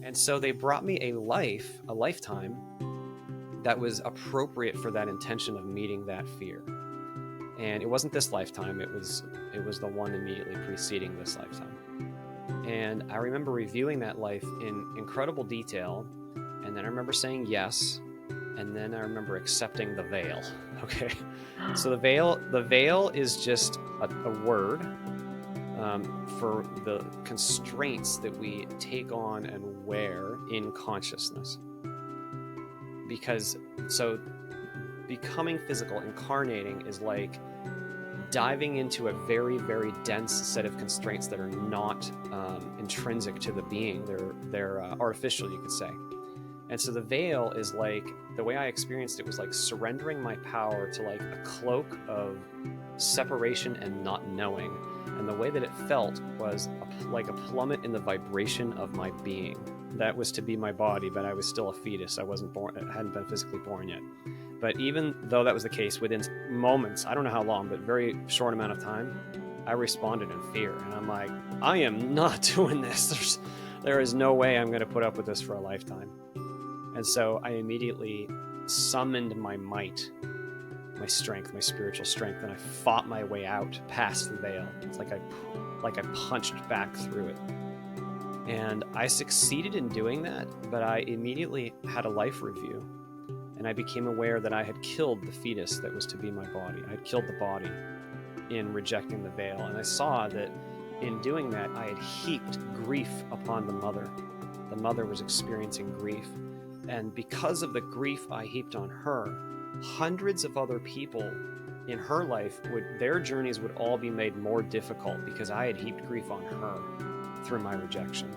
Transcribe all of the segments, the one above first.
And so they brought me a lifetime that was appropriate for that intention of meeting that fear. And it wasn't this lifetime, it was the one immediately preceding this lifetime. And I remember reviewing that life in incredible detail, and then I remember saying yes, and then I remember accepting the veil. Okay, so the veil is just a word for the constraints that we take on and wear in consciousness. Because so becoming physical, incarnating, is like diving into a very, very dense set of constraints that are not intrinsic to the being. They're artificial, you could say. And so the veil is like, the way I experienced it was like surrendering my power to like a cloak of separation and not knowing. And the way that it felt was like a plummet in the vibration of my being. That was to be my body, but I was still a fetus. I wasn't born, I hadn't been physically born yet. But even though that was the case, within moments, I don't know how long, but very short amount of time, I responded in fear. And I'm like, I am not doing this. There is no way I'm going to put up with this for a lifetime. And so I immediately summoned my might, my strength, my spiritual strength, and I fought my way out past the veil. It's like I punched back through it. And I succeeded in doing that, but I immediately had a life review. And I became aware that I had killed the fetus that was to be my body. I had killed the body in rejecting the veil. And I saw that in doing that, I had heaped grief upon the mother. The mother was experiencing grief. And because of the grief I heaped on her, hundreds of other people in her life, their journeys would all be made more difficult because I had heaped grief on her through my rejection.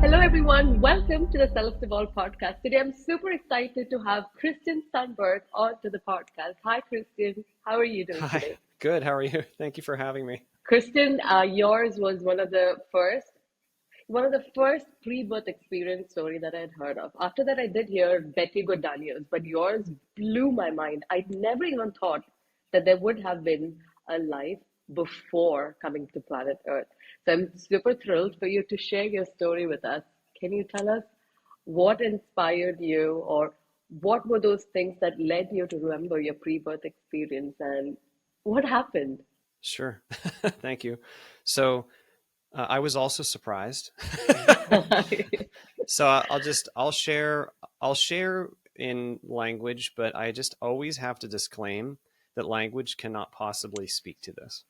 Hello everyone, welcome to the Celestevolve podcast. Today I'm super excited to have Cristian Sundberg onto the podcast. Hi Cristian, how are you doing today? Good, how are you? Thank you for having me. Cristian, yours was one of the first pre-birth experience story that I had heard of. After that I did hear Betty Godaniel's, but yours blew my mind. I never even thought that there would have been a life before coming to planet Earth. So I'm super thrilled for you to share your story with us. Can you tell us what inspired you, or what were those things that led you to remember your pre-birth experience, and what happened? Sure. Thank you. So I was also surprised. So I'll share in language, but I just always have to disclaim that language cannot possibly speak to this.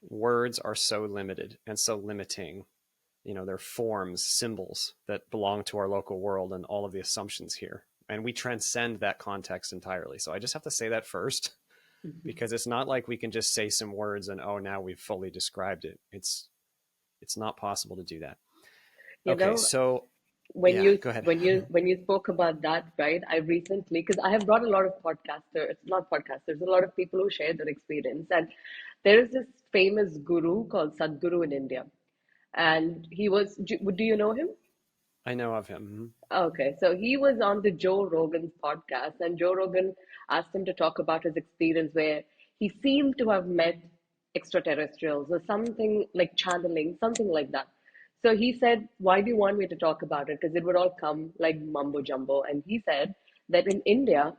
Words are so limited and so limiting. You know, they're forms, symbols that belong to our local world and all of the assumptions here. And we transcend that context entirely. So I just have to say that first, because it's not like we can just say some words and, oh, now we've fully described it. It's not possible to do that. So go ahead. When you spoke about that, right? I recently, because I have brought a lot of a lot of people who share their experience, and there is this famous guru called Sadhguru in India, and do you know him? I know of him. Okay, so he was on the Joe Rogan's podcast, and Joe Rogan asked him to talk about his experience where he seemed to have met extraterrestrials or something like channeling, something like that. So he said, why do you want me to talk about it? Because it would all come like mumbo jumbo. And he said that in India,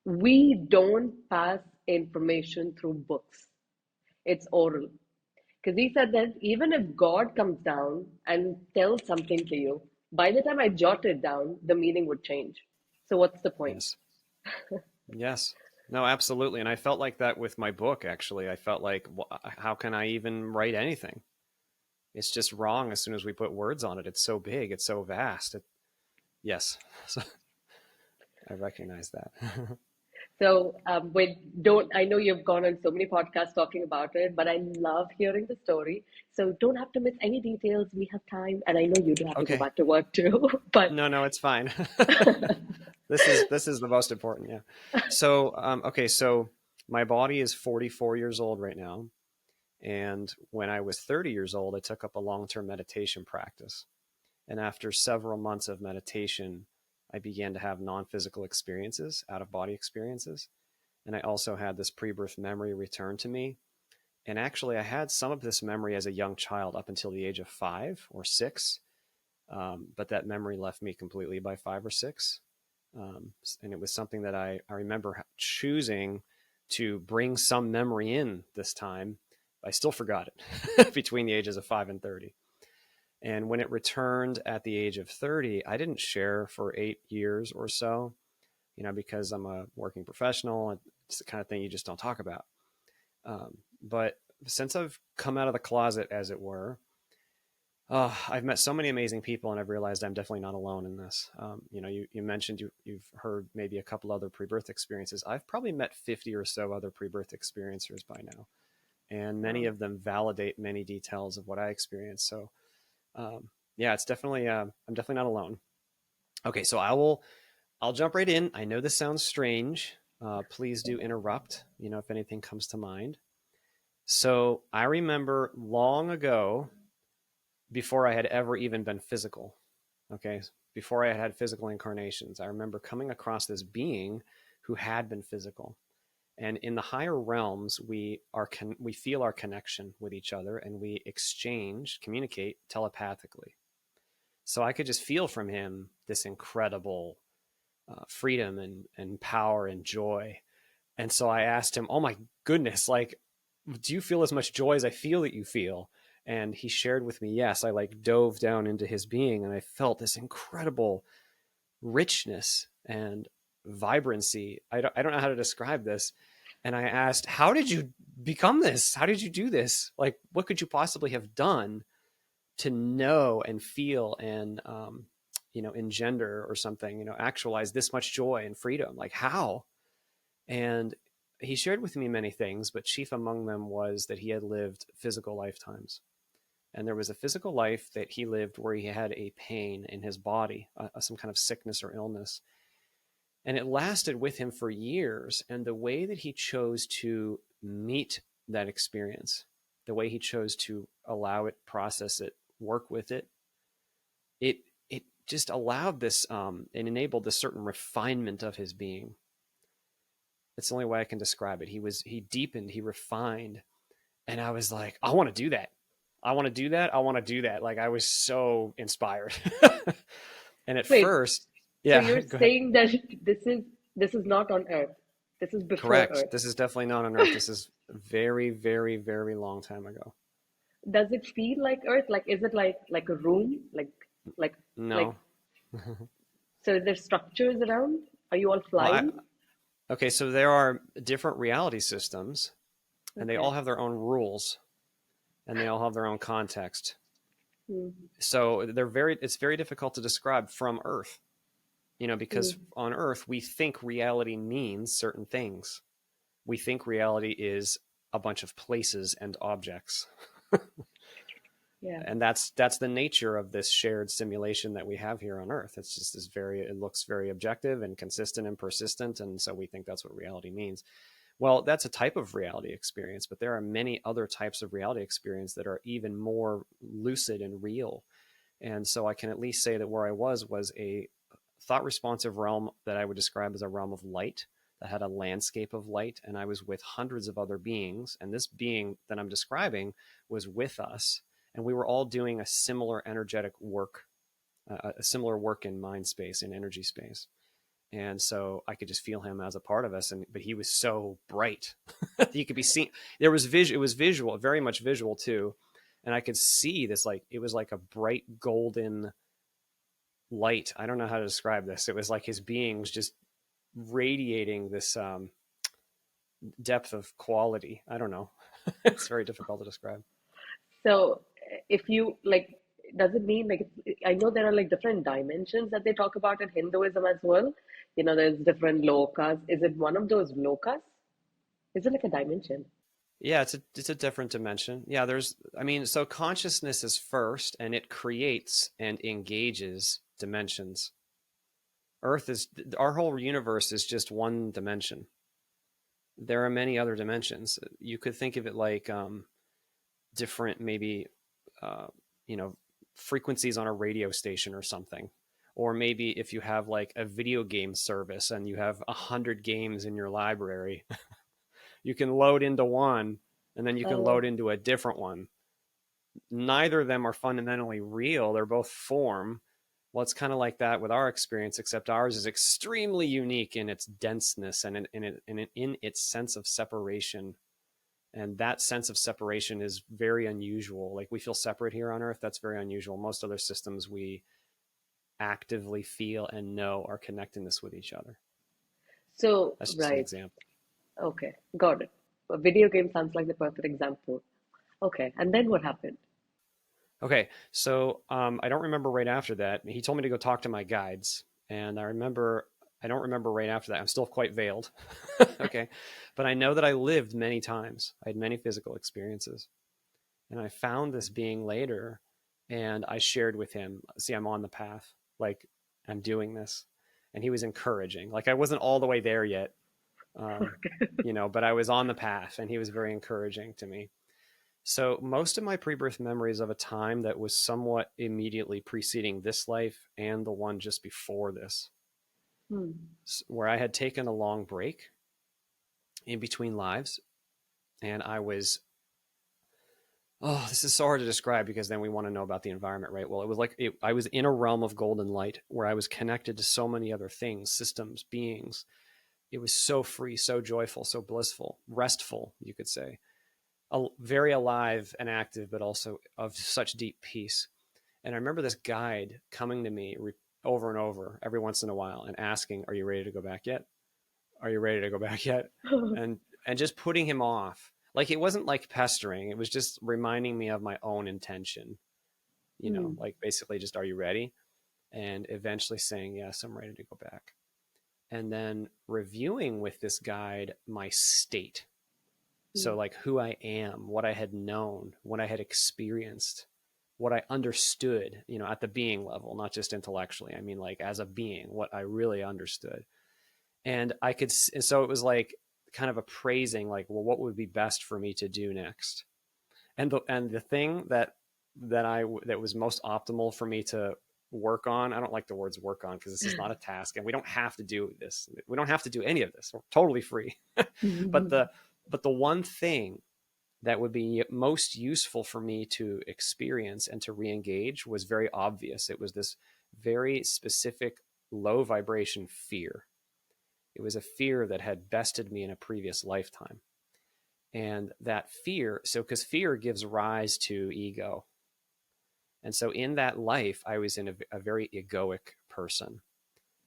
we don't pass information through books. It's oral. Because he said that even if God comes down and tells something to you, by the time I jot it down, the meaning would change. So what's the point? Yes. No, absolutely. And I felt like that with my book, actually. I felt like, how can I even write anything? It's just wrong as soon as we put words on it. It's so big. It's so vast. Yes. So I recognize that. So I know you've gone on so many podcasts talking about it, but I love hearing the story. So don't have to miss any details. We have time. And I know you do have to go back to work too. But No, it's fine. This is the most important. Yeah. So, so my body is 44 years old right now. And when I was 30 years old, I took up a long-term meditation practice. And after several months of meditation, I began to have non-physical experiences, out-of-body experiences. And I also had this pre-birth memory return to me And actually, I had some of this memory as a young child up until the age of 5 or 6. But that memory left me completely by 5 or 6. And it was something that I remember choosing to bring some memory in this time. I still forgot it between the ages of 5 and 30. And when it returned at the age of 30, I didn't share for 8 years or so, because I'm a working professional. And it's the kind of thing you just don't talk about. But since I've come out of the closet, as it were, I've met so many amazing people, and I've realized I'm definitely not alone in this. You mentioned you've heard maybe a couple other pre-birth experiences. I've probably met 50 or so other pre-birth experiencers by now, and many Wow. of them validate many details of what I experienced. So, yeah, it's definitely I'm definitely not alone. Okay, so I'll jump right in. I know this sounds strange. Please do interrupt. If anything comes to mind. So I remember long ago, before I had ever even been physical. Okay. Before I had physical incarnations, I remember coming across this being who had been physical. And in the higher realms, we feel our connection with each other, and we communicate telepathically. So I could just feel from him this incredible freedom and power and joy. And so I asked him, "Oh my goodness, like, do you feel as much joy as I feel that you feel?" And he shared with me, yes. I like dove down into his being, and I felt this incredible richness and vibrancy. I don't know how to describe this. And I asked, "How did you become this? How did you do this? Like, what could you possibly have done to know and feel and, engender or something, actualize this much joy and freedom? Like, how?" And he shared with me many things, but chief among them was that he had lived physical lifetimes. And there was a physical life that he lived where he had a pain in his body, some kind of sickness or illness. And it lasted with him for years. And the way that he chose to meet that experience, the way he chose to allow it, process it, work with it, it just allowed this, and enabled this certain refinement of his being. It's the only way I can describe it. He deepened, he refined, and I was like, I want to do that. I want to do that. I want to do that. Like, I was so inspired. And at Wait, first, so yeah, you're go ahead. saying that this is not on Earth. This is before Correct. Earth. This is definitely not on Earth. This is very, very, very long time ago. Does it feel like Earth? Like, is it like a room? Like like No. so there's structures around? Are you all Well, flying? okay, so there are different reality systems, and they all Okay. have their own rules, and they all have their own context. Mm-hmm. So it's very difficult to describe from Earth, because on Earth, we think reality means certain things. We think reality is a bunch of places and objects. Yeah. And that's the nature of this shared simulation that we have here on Earth. It's just it looks very objective and consistent and persistent, and so we think that's what reality means. Well, that's a type of reality experience, but there are many other types of reality experience that are even more lucid and real. And so I can at least say that where I was a thought responsive realm that I would describe as a realm of light that had a landscape of light. And I was with hundreds of other beings. And this being that I'm describing was with us. And we were all doing a similar energetic work, a similar work in mind space, in energy space. And so I could just feel him as a part of us. But he was so bright. He could be seen. It was visual, very much visual too. And I could see this, like, it was like a bright golden light. I don't know how to describe this. It was like his being was just radiating this, depth of quality. I don't know. It's very difficult to describe. So if you like, does it mean like, I know there are like different dimensions that they talk about in Hinduism as well. There's different lokas. Is it one of those lokas? Is it like a dimension? Yeah, it's a different dimension. Yeah, so consciousness is first, and it creates and engages dimensions. Earth is Our whole universe is just one dimension. There are many other dimensions. You could think of it like, different, maybe, uh, you know frequencies on a radio station or something. Or maybe if you have like a video game service and you have 100 games in your library, you can load into one and then you can Oh, load into a different one. Neither of them are fundamentally real. They're both form. Well, it's kind of like that with our experience, except ours is extremely unique in its denseness and in its sense of separation. And that sense of separation is very unusual. Like we feel separate here on Earth. That's very unusual. Most other systems we actively feel and know are connecting this with each other. so That's just an right. example. Okay, got it. A video game sounds like the perfect example. Okay, and then what happened? Okay, so I don't remember right after that. He told me to go talk to my guides, and I don't remember right after that. I'm still quite veiled. Okay, but I know that I lived many times. I had many physical experiences, and I found this being later, and I shared with him. See, I'm on the path. Like I'm doing this, and he was encouraging. Like I wasn't all the way there yet, um, but I was on the path, and he was very encouraging to me. So most of my pre-birth memories of a time that was somewhat immediately preceding this life and the one just before this, Hmm. where I had taken a long break in between lives, and this is so hard to describe because then we want to know about the environment, right? Well, it was like I was in a realm of golden light where I was connected to so many other things, systems, beings. It was so free, so joyful, so blissful, restful, you could say. Very alive and active, but also of such deep peace. And I remember this guide coming to me over and over every once in a while and asking, "Are you ready to go back yet? Are you ready to go back yet?" And just putting him off. Like it wasn't like pestering. It was just reminding me of my own intention. Hmm. Like basically just, "Are you ready?" And eventually saying, "Yes, I'm ready to go back." And then reviewing with this guide my state. Hmm. So like who I am, what I had known, what I had experienced, what I understood, at the being level, not just intellectually. I mean, like as a being, what I really understood. And so it was like kind of appraising, like, well, what would be best for me to do next? And the thing that was most optimal for me to work on. I don't like the words work on because this is not a task, and we don't have to do this. We don't have to do any of this. We're totally free. but the but the one thing that would be most useful for me to experience and to re-engage was very obvious. It was this very specific low vibration fear. It was a fear that had bested me in a previous lifetime. And that fear, so because fear gives rise to ego. And so in that life, I was in a very egoic person,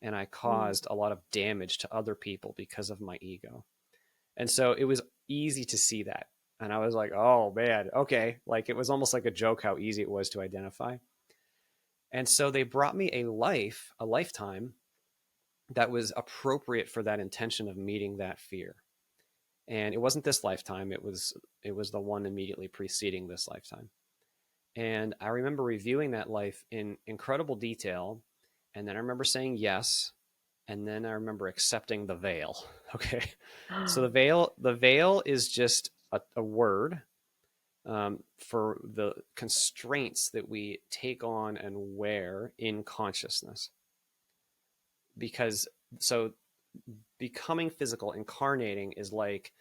and I Hmm. caused a lot of damage to other people because of my ego. And so it was easy to see that. And I was like, oh man, okay. Like it was almost like a joke how easy it was to identify. And so they brought me a lifetime that was appropriate for that intention of meeting that fear. And it wasn't this lifetime, it was the one immediately preceding this lifetime. And I remember reviewing that life in incredible detail. And then I remember saying yes. And then I remember accepting the veil. Okay. So the veil is just a word for the constraints that we take on and wear in consciousness. Because so becoming physical, incarnating is like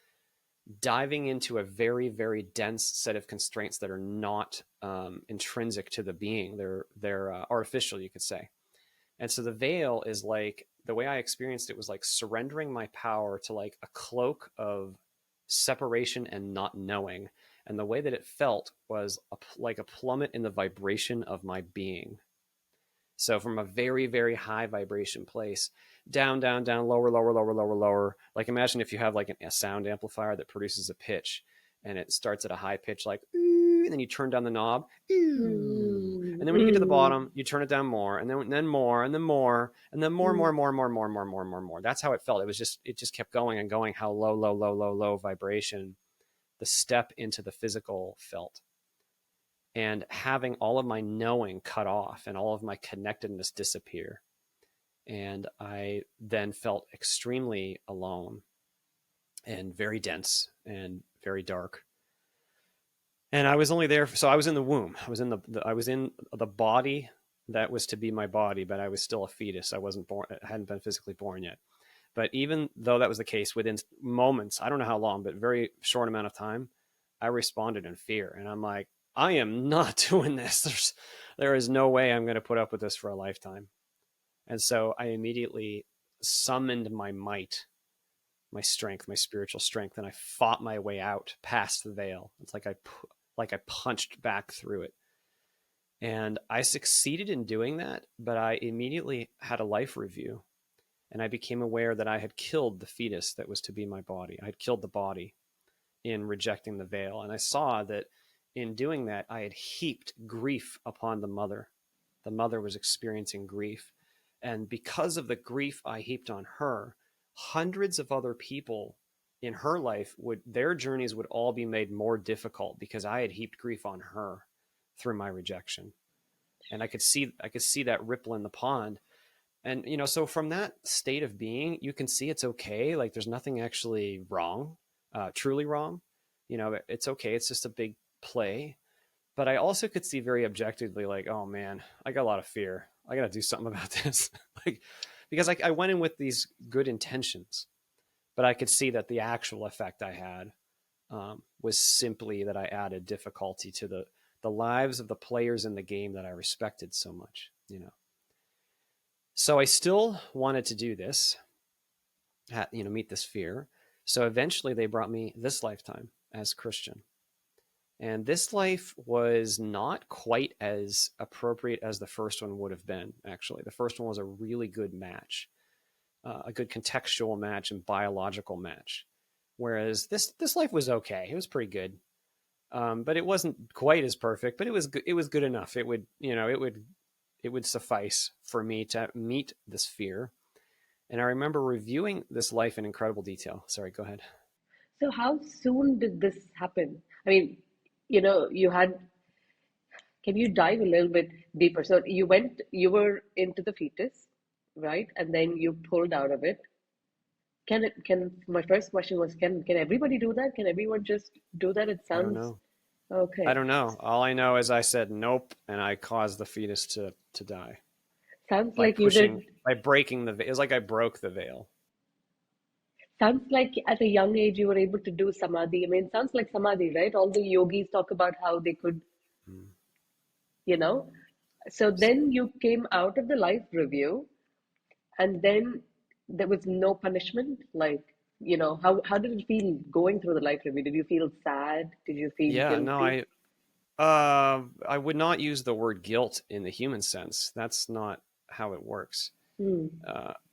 diving into a very, very dense set of constraints that are not intrinsic to the being. They're artificial, you could say. And so the veil is like the way I experienced it was like surrendering my power to like a cloak of separation and not knowing. And the way that it felt was like a plummet in the vibration of my being. So from a very, very high vibration place, down, down, down, lower, lower, lower, lower, lower. Like imagine if you have like a sound amplifier that produces a pitch and it starts at a high pitch like, and then you turn down the knob, and Hmm. then when you get to the Hmm. bottom, you turn it down more, and then more, and then more, and then more, more, more, more, more, more, more, more, more. That's how it felt. It just kept going and going. How low, low, low, low, low vibration the step into the physical felt, and having all of my knowing cut off and all of my connectedness disappear. And I then felt extremely alone and very dense and very dark. And I was only there, so I was in the womb. I was in I was in the body that was to be my body, but I was still a fetus. I wasn't born, I hadn't been physically born yet. But even though that was the case, within moments, I don't know how long, but very short amount of time, I responded in fear. And I'm like, I am not doing this. There is no way I'm going to put up with this for a lifetime. And so I immediately summoned my might, my strength, my spiritual strength, and I fought my way out past the veil. It's like I punched back through it. And I succeeded in doing that, but I immediately had a life review, and I became aware that I had killed the fetus that was to be my body. I had killed the body in rejecting the veil. And I saw that in doing that, I had heaped grief upon the mother. The mother was experiencing grief. And because of the grief I heaped on her, hundreds of other people in her life their journeys would all be made more difficult because I had heaped grief on her through my rejection. And I could see that ripple in the pond. And, so from that state of being, you can see it's okay. Like there's nothing actually wrong, truly wrong. It's okay. It's just a big play. But I also could see very objectively, like, oh man, I got a lot of fear. I got to do something about this. Because I went in with these good intentions, but I could see that the actual effect I had was simply that I added difficulty to the lives of the players in the game that I respected so much, So I still wanted to do this, meet this fear. So eventually they brought me this lifetime as Cristian. And this life was not quite as appropriate as the first one would have been, actually. The first one was a really good match, a good contextual match and biological match. Whereas this life was okay. It was pretty good. But it wasn't quite as perfect, but it was good enough. It would suffice for me to meet this fear. And I remember reviewing this life in incredible detail. Sorry, go ahead. So how soon did this happen? I mean, you had, can you dive a little bit deeper? So you were into the fetus, right? And then you pulled out of it. My first question was, can everybody do that? Can everyone just do that? It I don't sounds know. I okay. don't know. All I know is I said nope, and I caused the fetus to die Sounds like you did. by breaking the veil. It was like I broke the veil. Sounds like at a young age you were able to do samadhi. I mean, sounds like samadhi, right? All the yogis talk about how they could, Mm. you know. So then you came out of the life review, and then there was no punishment. Like, how did it feel going through the life review? Did you feel sad? Did you feel Yeah, no, guilty? I would not use the word guilt in the human sense. That's not how it works. Hmm.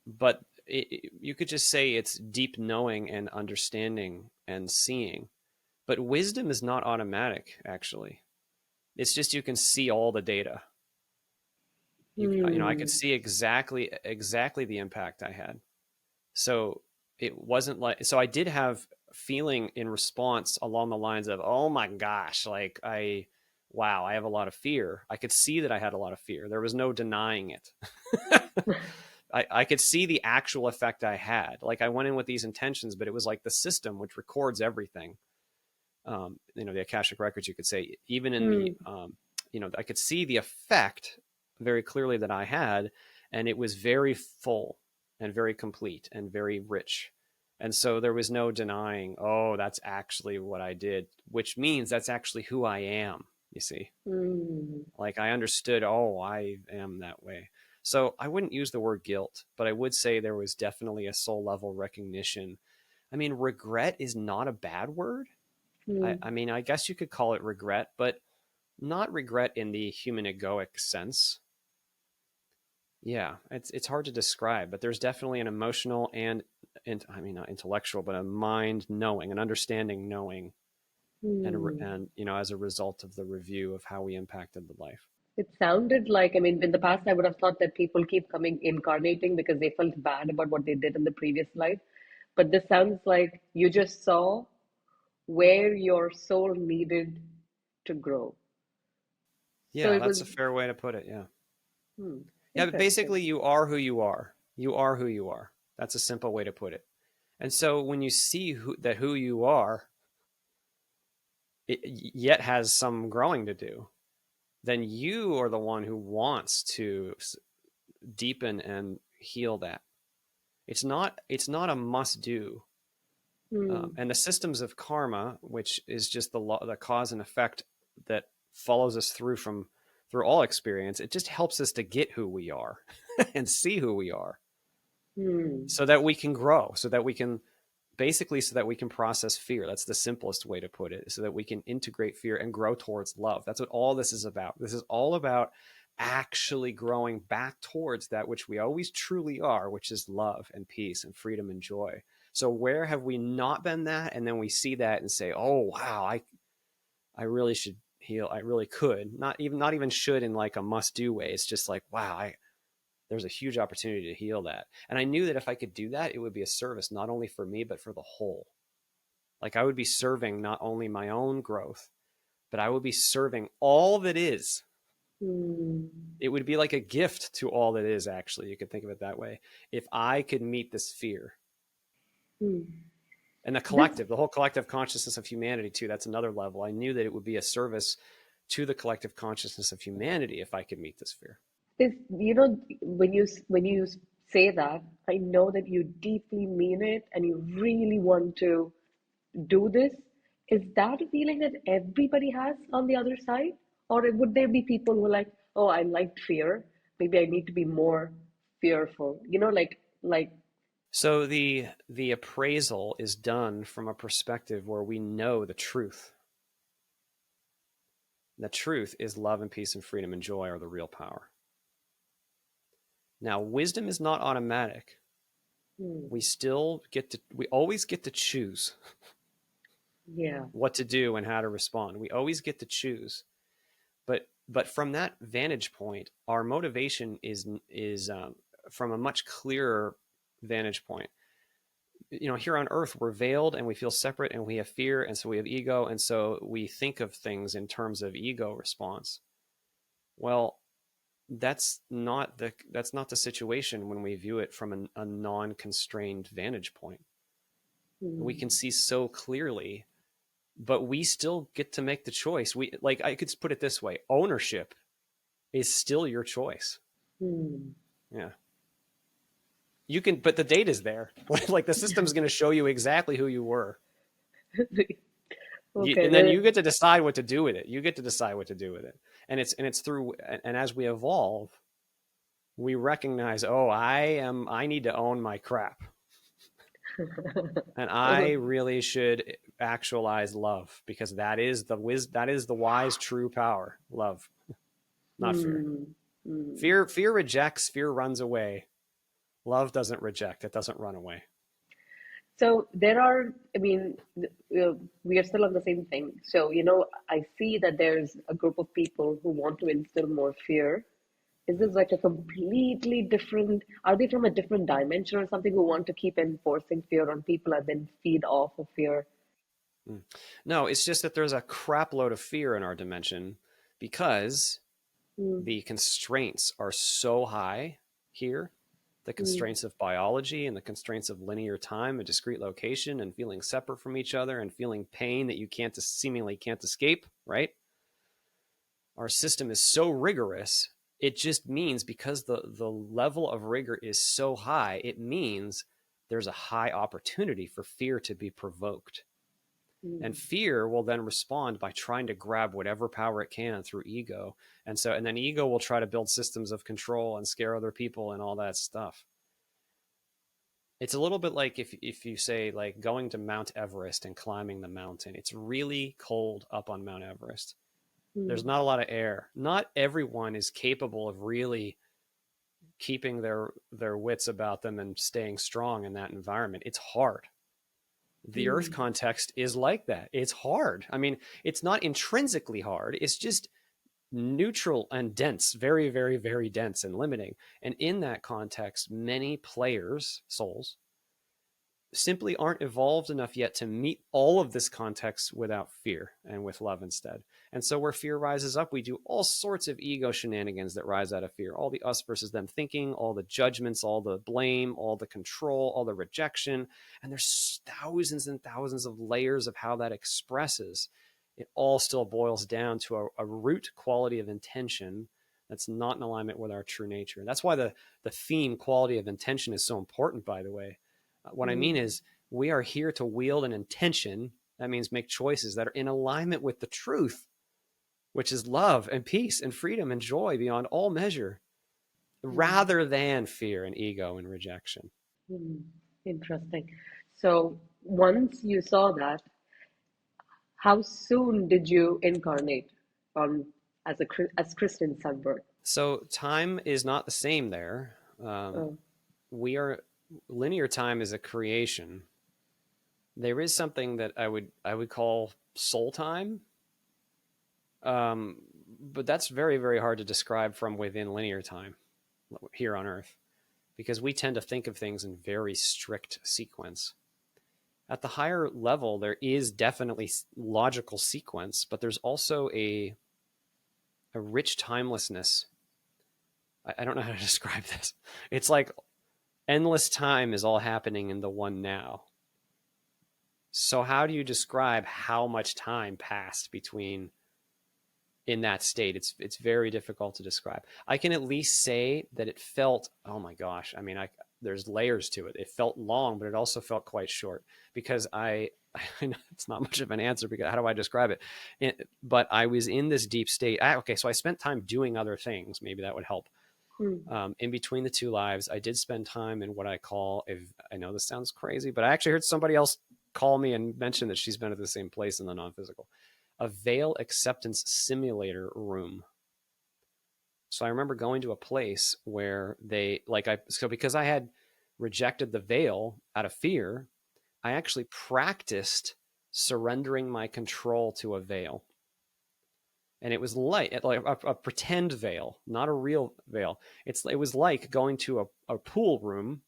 But you could just say it's deep knowing and understanding and seeing. But wisdom is not automatic, actually. It's just you can see all the data. I could Hmm. see exactly the impact I had. So it wasn't like, so I did have feeling in response along the lines of, oh my gosh, like wow, I have a lot of fear. I could see that I had a lot of fear. There was no denying it. I could see the actual effect I had. Like I went in with these intentions, but it was like the system which records everything. The Akashic records, you could say, even in Hmm. the, I could see the effect very clearly that I had, and it was very full and very complete and very rich. And so there was no denying, oh, that's actually what I did, which means that's actually who I am, you see. Hmm. Like I understood, oh, I am that way. So I wouldn't use the word guilt, but I would say there was definitely a soul level recognition. I mean, regret is not a bad word. Hmm. I mean, I guess you could call it regret, but not regret in the human egoic sense. Yeah, it's hard to describe, but there's definitely an emotional and I mean not intellectual, but a mind knowing, an understanding knowing, Hmm. and as a result of the review of how we impacted the life. It sounded like, I mean, in the past, I would have thought that people keep coming incarnating because they felt bad about what they did in the previous life. But this sounds like you just saw where your soul needed to grow. So Yeah, it that's was, a fair way to put it. Yeah, yeah. But interesting. basically, you are who you are. You are who you are. That's a simple way to put it. And so when you see who you are, it yet has some growing to do, then you are the one who wants to deepen and heal that. It's not a must do. Hmm. And the systems of karma, which is just the law, the cause and effect that follows us through all experience, it just helps us to get who we are and see who we are, Hmm. so that we can grow, so that we can basically so that we can process fear. That's the simplest way to put it, so that we can integrate fear and grow towards love. That's what all this is about. This is all about actually growing back towards that which we always truly are, which is love and peace and freedom and joy. So where have we not been that? And then we see that and say, oh wow, I really should heal. I really could. Not even should in like a must do way. It's just like, wow, there's a huge opportunity to heal that. And I knew that if I could do that, it would be a service not only for me, but for the whole. Like I would be serving not only my own growth, but I would be serving all that is. Hmm. It would be like a gift to all that is, actually. You could think of it that way. If I could meet this fear Hmm. and This the whole collective consciousness of humanity, too, that's another level. I knew that it would be a service to the collective consciousness of humanity if I could meet this fear. is, when you say that, I know that you deeply mean it and you really want to do this. Is that a feeling that everybody has on the other side? Or would there be people who are like, oh, I liked fear. Maybe I need to be more fearful. Like, So the appraisal is done from a perspective where we know the truth. The truth is love and peace and freedom and joy are the real power. Now, wisdom is not automatic. hmm, We always get to choose yeah. what to do and how to respond. We always get to choose. But from that vantage point, our motivation is from a much clearer vantage point. Here on earth, we're veiled and we feel separate and we have fear, and so we have ego, and so we think of things in terms of ego response. Well, that's not the situation when we view it from a non-constrained vantage point. We Hmm, can see so clearly, but we still get to make the choice. Like, I could put it this way: ownership is still your choice. hmm. Yeah, you can, but the data's there. Like the system's going to show you exactly who you were. Okay. And then you get to decide what to do with it. You get to decide what to do with it. And it's through, and as we evolve, we recognize, oh, I need to own my crap, and I really should actualize love, because that is the wise true power. Love, not fear. Hmm, hmm. Fear rejects, fear runs away. Love doesn't reject, it doesn't run away. So I mean, we are still on the same thing. So, I see that there's a group of people who want to instill more fear. Is this like a completely different, are they from a different dimension or something who want to keep enforcing fear on people and then feed off of fear? Mm. No, it's just that there's a crap load of fear in our dimension, because Mm, the constraints are so high here, the mm, constraints of biology and the constraints of linear time and discrete location and feeling separate from each other and feeling pain that you seemingly can't escape, right? Our system is so rigorous. It just means, because the level of rigor is so high, it means there's a high opportunity for fear to be provoked. And mm, fear will then respond by trying to grab whatever power it can through ego. And then ego will try to build systems of control and scare other people and all that stuff. It's a little bit like if you say, like, going to Mount Everest and climbing the mountain. It's really cold up on Mount Everest. There's mm, not a lot of air. Not everyone is capable of really keeping their wits about them and staying strong in that environment. It's hard. The earth mm, context is like that. It's hard. I mean, it's not intrinsically hard. It's just neutral and dense, very, very, very dense and limiting. And in that context, many players, souls, simply aren't evolved enough yet to meet all of this context without fear and with love instead. And so where fear rises up, we do all sorts of ego shenanigans that rise out of fear. All the us versus them thinking, all the judgments, all the blame, all the control, all the rejection. And there's thousands and thousands of layers of how that expresses. It all still boils down to a root quality of intention that's not in alignment with our true nature. That's why the theme quality of intention is so important, by the way. What I mean mm, is, We are here to wield an intention. That means make choices that are in alignment with the truth, which is love and peace and freedom and joy beyond all measure, Hmm. rather than fear and ego and rejection. Hmm. Interesting. So once you saw that, how soon did you incarnate on as Christian Sundberg? So time is not the same there. Oh, We are Linear time is a creation. There is something that I would call soul time, um, but that's very very hard to describe from within linear time here on Earth because we tend to think of things in very strict sequence. At the higher level, there is definitely logical sequence, but there's also a rich timelessness. I don't know how to describe this. It's like endless time is all happening in the one now. So how do you describe how much time passed between in that state? It's very difficult to describe. I can at least say that it felt, oh my gosh, I mean, I there's layers to it. It felt long, but it also felt quite short because I know it's not much of an answer because how do I describe but I was in this deep state. Okay, so I spent time doing other things. Maybe that would help. hmm. In between the two lives, I did spend time in what I call, if I know this sounds crazy, but I actually heard somebody else call me and mention that she's been at the same place in the non-physical, a veil acceptance simulator room. So I remember going to a place where so because I had rejected the veil out of fear, I actually practiced surrendering my control to a veil. And it was like a pretend veil, not a real veil. It was like going to a pool room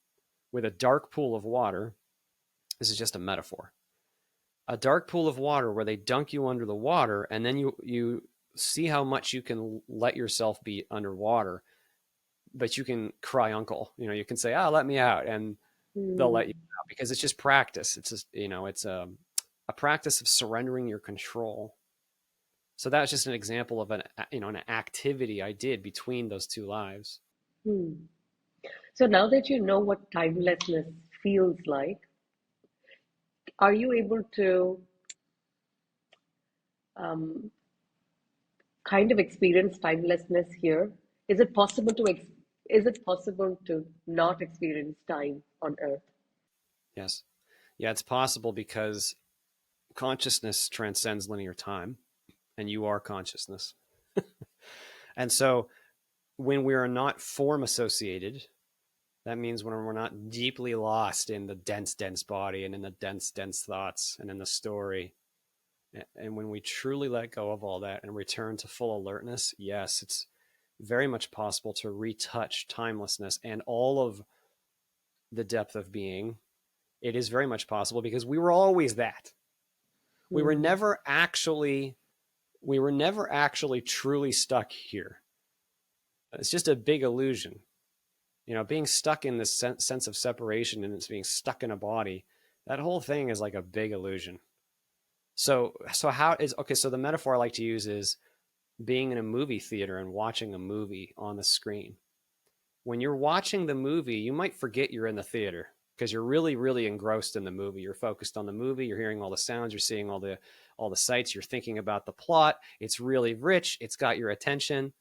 with a dark pool of water. This is just a metaphor. A dark pool of water where they dunk you under the water, and then you see how much you can let yourself be underwater, but you can cry uncle. You can say, "Ah, let me out," and they'll let you Hmm. out because it's just practice. It's just it's a practice of surrendering your control. So that was just an example of an activity I did between those two lives. Hmm. So now that you know what timelessness feels like, are you able to um, kind of experience timelessness here? Is it possible to is it possible to not experience time on Earth? Yes. Yeah, it's possible because consciousness transcends linear time and you are consciousness. And so when we are not form associated, that means when we're not deeply lost in the dense, dense body and in the dense, dense thoughts and in the story. And when we truly let go of all that and return to full alertness, yes, it's very much possible to retouch timelessness and all of the depth of being. It is very much possible because we were always that. We were Hmm. never actually we were never actually truly stuck here. It's just a big illusion. Being stuck in this sense of separation and it's being stuck in a body, that whole thing is like a big illusion. So how is okay, so the metaphor I like to use is being in a movie theater and watching a movie on the screen. When you're watching the movie, you might forget you're in the theater because you're really, really engrossed in the movie. You're focused on the movie. You're hearing all the sounds. You're seeing all the sights. You're thinking about the plot. It's really rich. It's got your attention.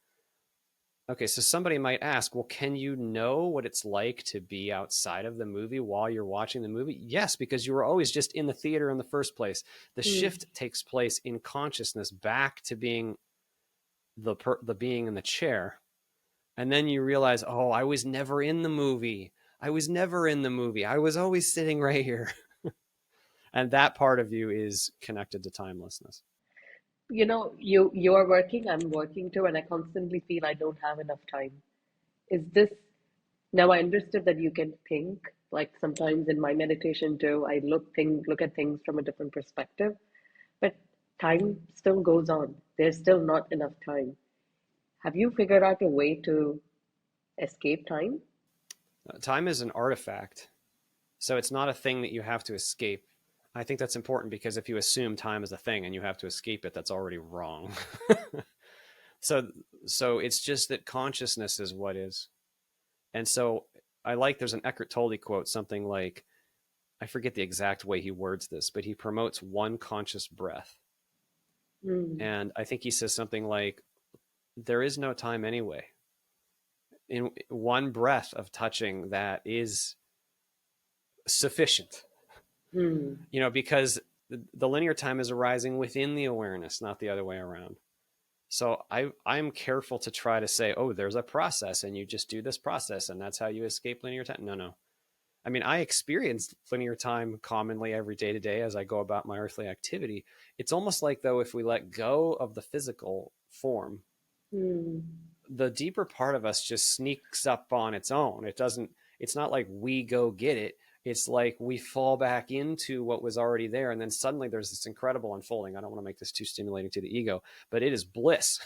Okay, so somebody might ask, well, can you know what it's like to be outside of the movie while you're watching the movie? Yes, because you were always just in the theater in the first place. The Hmm. shift takes place in consciousness back to being the being in the chair. And then you realize, oh, I was never in the movie. I was never in the movie. I was always sitting right here. And that part of you is connected to timelessness. You are working, I'm working too, and I constantly feel I don't have enough time. Is this now I understood that you can think, like sometimes in my meditation too, I look at things from a different perspective, but time still goes on. There's still not enough time. Have you figured out a way to escape time? Time is an artifact. So it's not a thing that you have to escape. I think that's important because if you assume time is a thing and you have to escape it, that's already wrong. so so it's just that consciousness is what is. And so there's an Eckhart Tolle quote, something like I forget the exact way he words this, but he promotes one conscious breath. Mm. And I think he says something like, there is no time anyway. In one breath of touching, that is sufficient, Mm. because the linear time is arising within the awareness, not the other way around. So I'm careful to try to say, oh, there's a process and you just do this process and that's how you escape linear time. No. I mean, I experience linear time commonly every day to day as I go about my earthly activity. It's almost like, though, if we let go of the physical form, Mm. the deeper part of us just sneaks up on its own. It's not like we go get it. It's like we fall back into what was already there. And then suddenly there's this incredible unfolding. I don't want to make this too stimulating to the ego, but it is bliss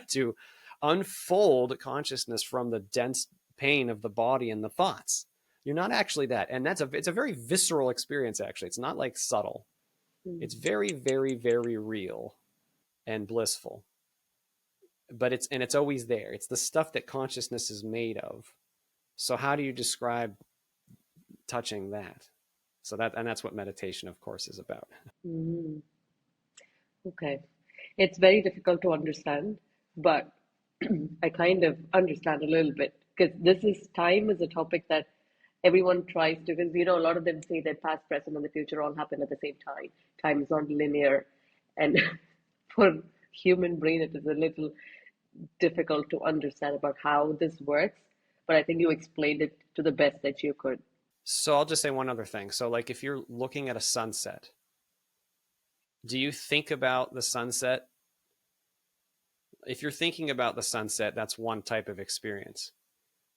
to unfold consciousness from the dense pain of the body and the thoughts. You're not actually that. And it's a very visceral experience, actually. It's not like subtle. It's Mm. very, very, very real and blissful. But it's always there. It's the stuff that consciousness is made of. So how do you describe touching that? That's what meditation, of course, is about. Mm. Okay. It's very difficult to understand, but I kind of understand a little bit because time is a topic that everyone tries to, because a lot of them say that past, present, and the future all happen at the same time. Time is not linear, and for human brain, it is a little difficult to understand about how this works. But I think you explained it to the best that you could. So I'll just say one other thing. So, like, if you're looking at a sunset, do you think about the sunset? If you're thinking about the sunset, that's one type of experience.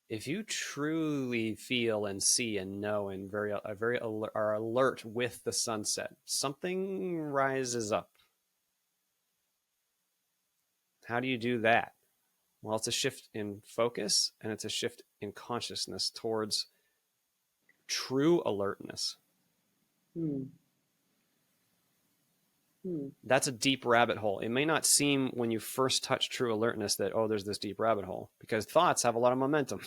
If you truly feel and see and know and are alert with the sunset, something rises up. How do you do that? Well, it's a shift in focus and it's a shift in consciousness towards true alertness. Hmm. Hmm. That's a deep rabbit hole. It may not seem when you first touch true alertness that, oh, there's this deep rabbit hole, because thoughts have a lot of momentum.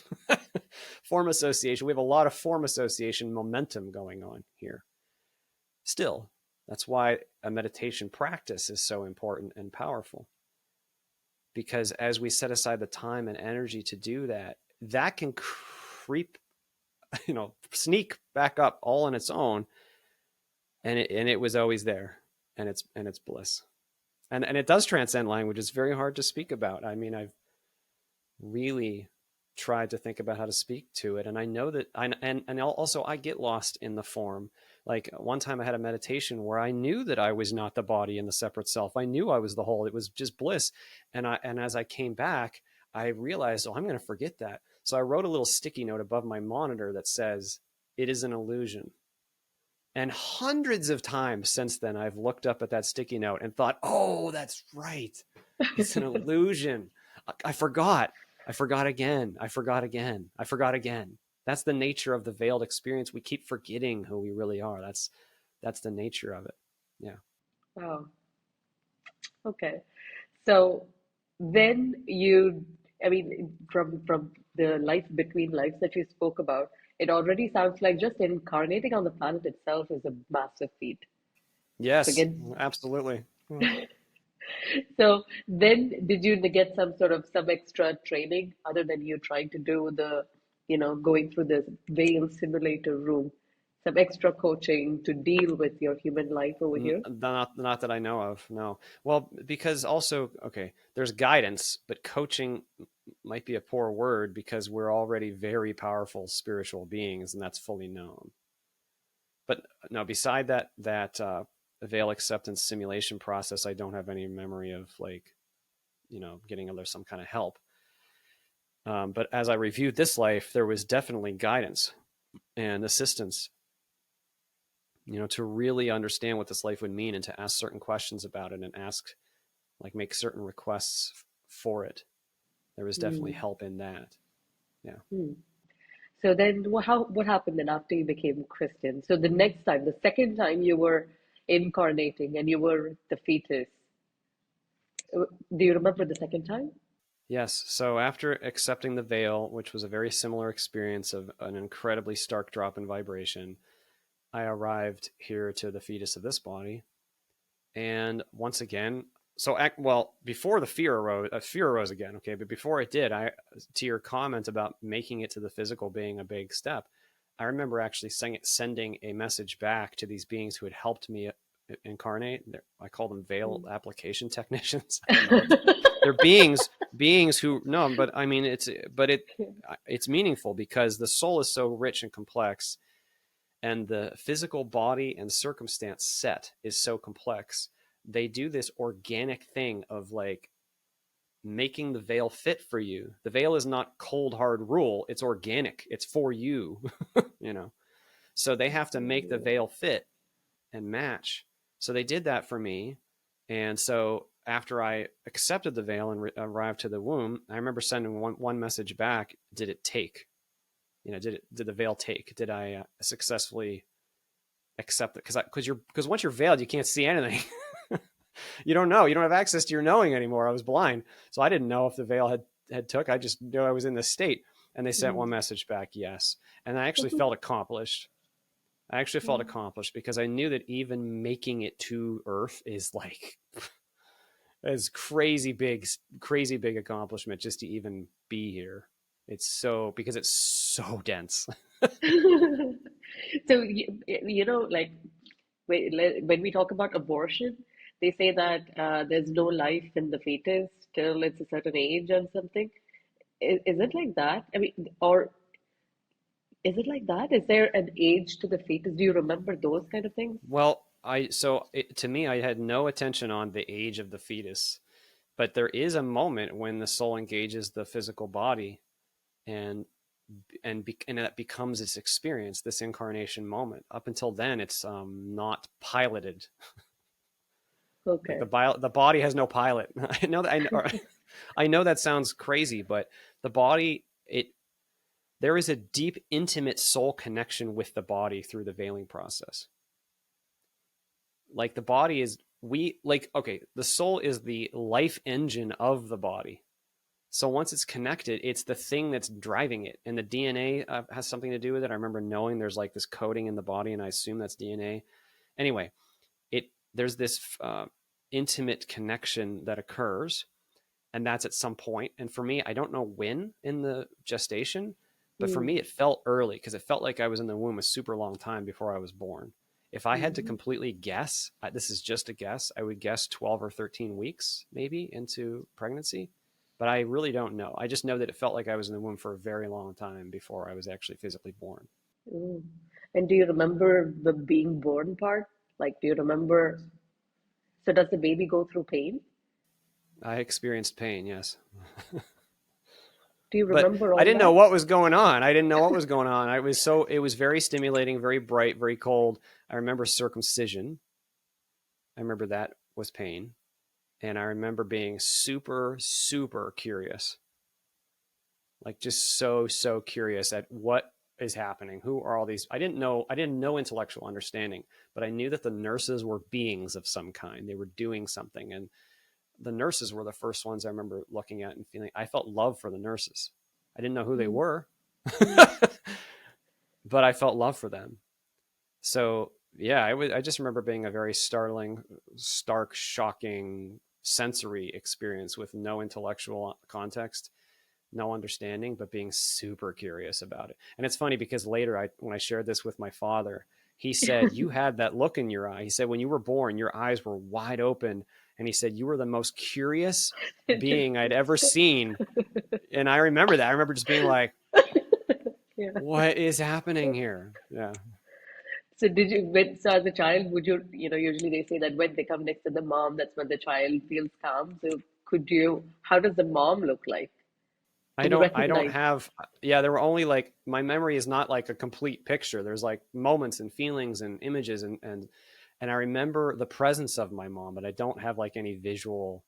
Form association. We have a lot of form association momentum going on here. Still, that's why a meditation practice is so important and powerful. Because as we set aside the time and energy to do that, that can creep, sneak back up all on its own. And it was always there. And it's bliss. And it does transcend language. It's very hard to speak about. I mean, I've really tried to think about how to speak to it, and I know that and also I get lost in the form. Like one time I had a meditation where I knew that I was not the body and the separate self. I knew I was the whole. It was just bliss. And as I came back, I realized, oh, I'm going to forget that. So I wrote a little sticky note above my monitor that says, "It is an illusion." And hundreds of times since then, I've looked up at that sticky note and thought, oh, that's right. It's an illusion. I forgot. I forgot again. I forgot again. I forgot again. That's the nature of the veiled experience. We keep forgetting who we really are. That's the nature of it. Yeah. Wow. Okay. So then I mean, from the life between lives that you spoke about, it already sounds like just incarnating on the planet itself is a massive feat. Yes, Forget. absolutely. So then, did you get some extra training other than you trying to do going through this veil simulator room, some extra coaching to deal with your human life over here? Not that I know of. No. Well, because also, okay, there's guidance, but coaching might be a poor word because we're already very powerful spiritual beings, and that's fully known. But no, beside that veil acceptance simulation process, I don't have any memory of like, getting under some kind of help. But as I reviewed this life, there was definitely guidance and assistance, to really understand what this life would mean and to ask certain questions about it and make certain requests for it. There was definitely Hmm. help in that. Yeah. Hmm. So then, what happened then after you became Christian? So the next time, the second time you were incarnating and you were the fetus, do you remember the second time? Yes. So after accepting the veil, which was a very similar experience of an incredibly stark drop in vibration, I arrived here to the fetus of this body. And once again, well, before the fear arose again. Okay. But before it did, to your comment about making it to the physical being a big step, I remember actually sending a message back to these beings who had helped me incarnate. I call them veil application technicians. I don't know. They're beings who, no, but I mean, it's meaningful because the soul is so rich and complex, and the physical body and circumstance set is so complex. They do this organic thing of like making the veil fit for you. The veil is not cold hard rule, it's organic, it's for you. You know, so they have to make the veil fit and match. So they did that for me. And so after I accepted the veil and arrived to the womb, I remember sending one message back. Did it take? You know, did the veil take? Did I successfully accept it? Because once you're veiled, you can't see anything. You don't know. You don't have access to your knowing anymore. I was blind, so I didn't know if the veil had took. I just knew I was in this state. And they sent one message back, yes. And I actually felt accomplished. Because I knew that even making it to Earth is like as crazy big accomplishment just to even be here. Because it's so dense. So, like when we talk about abortion, they say that there's no life in the fetus till it's a certain age and something. Is it like that? I mean, or is it like that? Is there an age to the fetus? Do you remember those kind of things? Well, to me, I had no attention on the age of the fetus, but there is a moment when the soul engages the physical body, and that becomes its experience, this incarnation moment. Up until then, it's not piloted. Like Okay. the body has no pilot. I know that sounds crazy, but the body, there is a deep, intimate soul connection with the body through the veiling process. Like the body is the soul is the life engine of the body. So once it's connected, it's the thing that's driving it, and the DNA has something to do with it. I remember knowing there's like this coding in the body, and I assume that's DNA. Anyway, there's this intimate connection that occurs, and that's at some point. And for me, I don't know when in the gestation, but for Mm. me, it felt early because it felt like I was in the womb a super long time before I was born. If I had to Mm. completely guess, this is just a guess, I would guess 12 or 13 weeks maybe into pregnancy, but I really don't know. I just know that it felt like I was in the womb for a very long time before I was actually physically born. Mm. And do you remember the being born part? Like, do you remember? So does the baby go through pain? I experienced pain, yes. Do you But remember I all didn't know that? what was going on. I didn't know what was going on. It was very stimulating, very bright, very cold. I remember circumcision. I remember that was pain. And I remember being super, super curious. Like just so curious at what is happening. Who are all these? I didn't know intellectual understanding, but I knew that the nurses were beings of some kind. They were doing something. And the nurses were the first ones I remember looking at and feeling. I felt love for the nurses. I didn't know who they Mm. were, Mm. but I felt love for them. So yeah, I just remember being a very startling, stark, shocking sensory experience with no intellectual context, no understanding, but being super curious about it. And it's funny because later, when I shared this with my father, he said, "You had that look in your eye." He said, "When you were born, your eyes were wide open." And he said, "You were the most curious being I'd ever seen." And I remember that. I remember just being like, Yeah. what is happening here? Yeah. So did you, so as a child, would you, usually they say that when they come next to the mom, that's when the child feels calm. So how does the mom look like? Can you I don't recognize? have, yeah, there were only like, my memory is not like a complete picture. There's like moments and feelings and images and I remember the presence of my mom, but I don't have like any visual,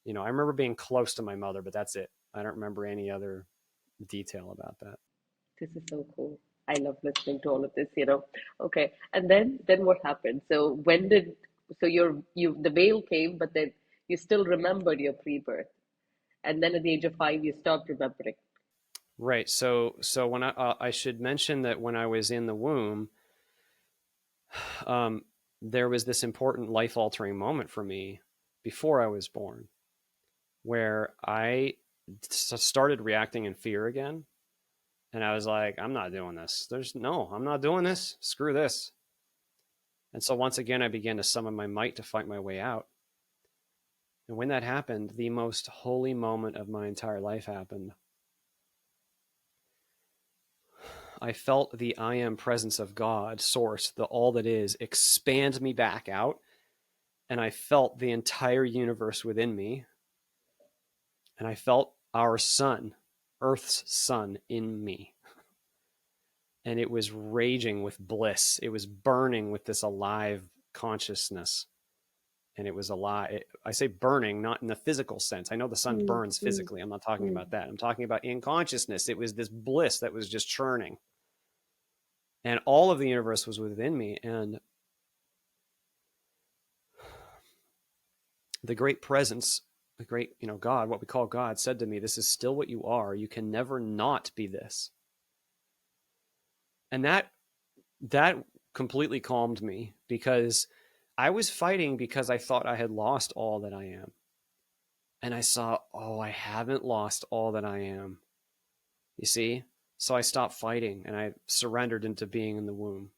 I remember being close to my mother, but that's it. I don't remember any other detail about that. This is so cool. I love listening to all of this. Okay. And then what happened? So the veil came, but then you still remembered your pre-birth. And then at the age of 5, you stopped remembering. Right. So when I should mention that when I was in the womb, um, there was this important life altering moment for me before I was born where I started reacting in fear again. And I was like, I'm not doing this. I'm not doing this. Screw this. And so once again, I began to summon my might to fight my way out. And when that happened, the most holy moment of my entire life happened. I felt the I am presence of God, source, the all that is, expand me back out. And I felt the entire universe within me. And I felt our sun, Earth's sun, in me. And it was raging with bliss. It was burning with this alive consciousness. And it was alive. I say burning, not in the physical sense. I know the sun Mm, burns mm, physically. I'm not talking mm. about that. I'm talking about in consciousness. It was this bliss that was just churning. And all of the universe was within me. And the great presence, the great, God, what we call God, said to me, this is still what you are. You can never not be this. And that completely calmed me because I was fighting because I thought I had lost all that I am. And I saw, oh, I haven't lost all that I am. You see? So I stopped fighting and I surrendered into being in the womb.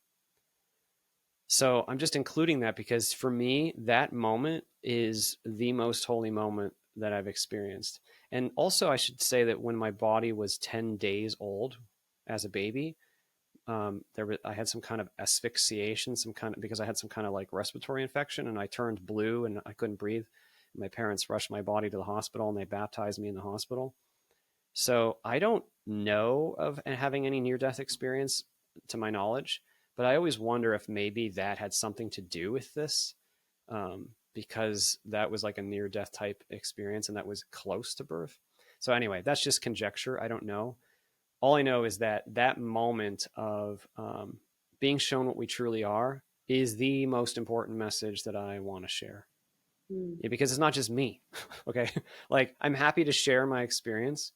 So I'm just including that because for me, that moment is the most holy moment that I've experienced. And also, I should say that when my body was 10 days old as a baby, I had some kind of asphyxiation, because I had some kind of like respiratory infection and I turned blue and I couldn't breathe. My parents rushed my body to the hospital and they baptized me in the hospital. So I don't know of having any near death experience to my knowledge, but I always wonder if maybe that had something to do with this, because that was like a near death type experience and that was close to birth. So anyway, that's just conjecture. I don't know. All I know is that that moment of being shown what we truly are is the most important message that I want to share. Mm. Yeah, because it's not just me. Okay. Like I'm happy to share my experience,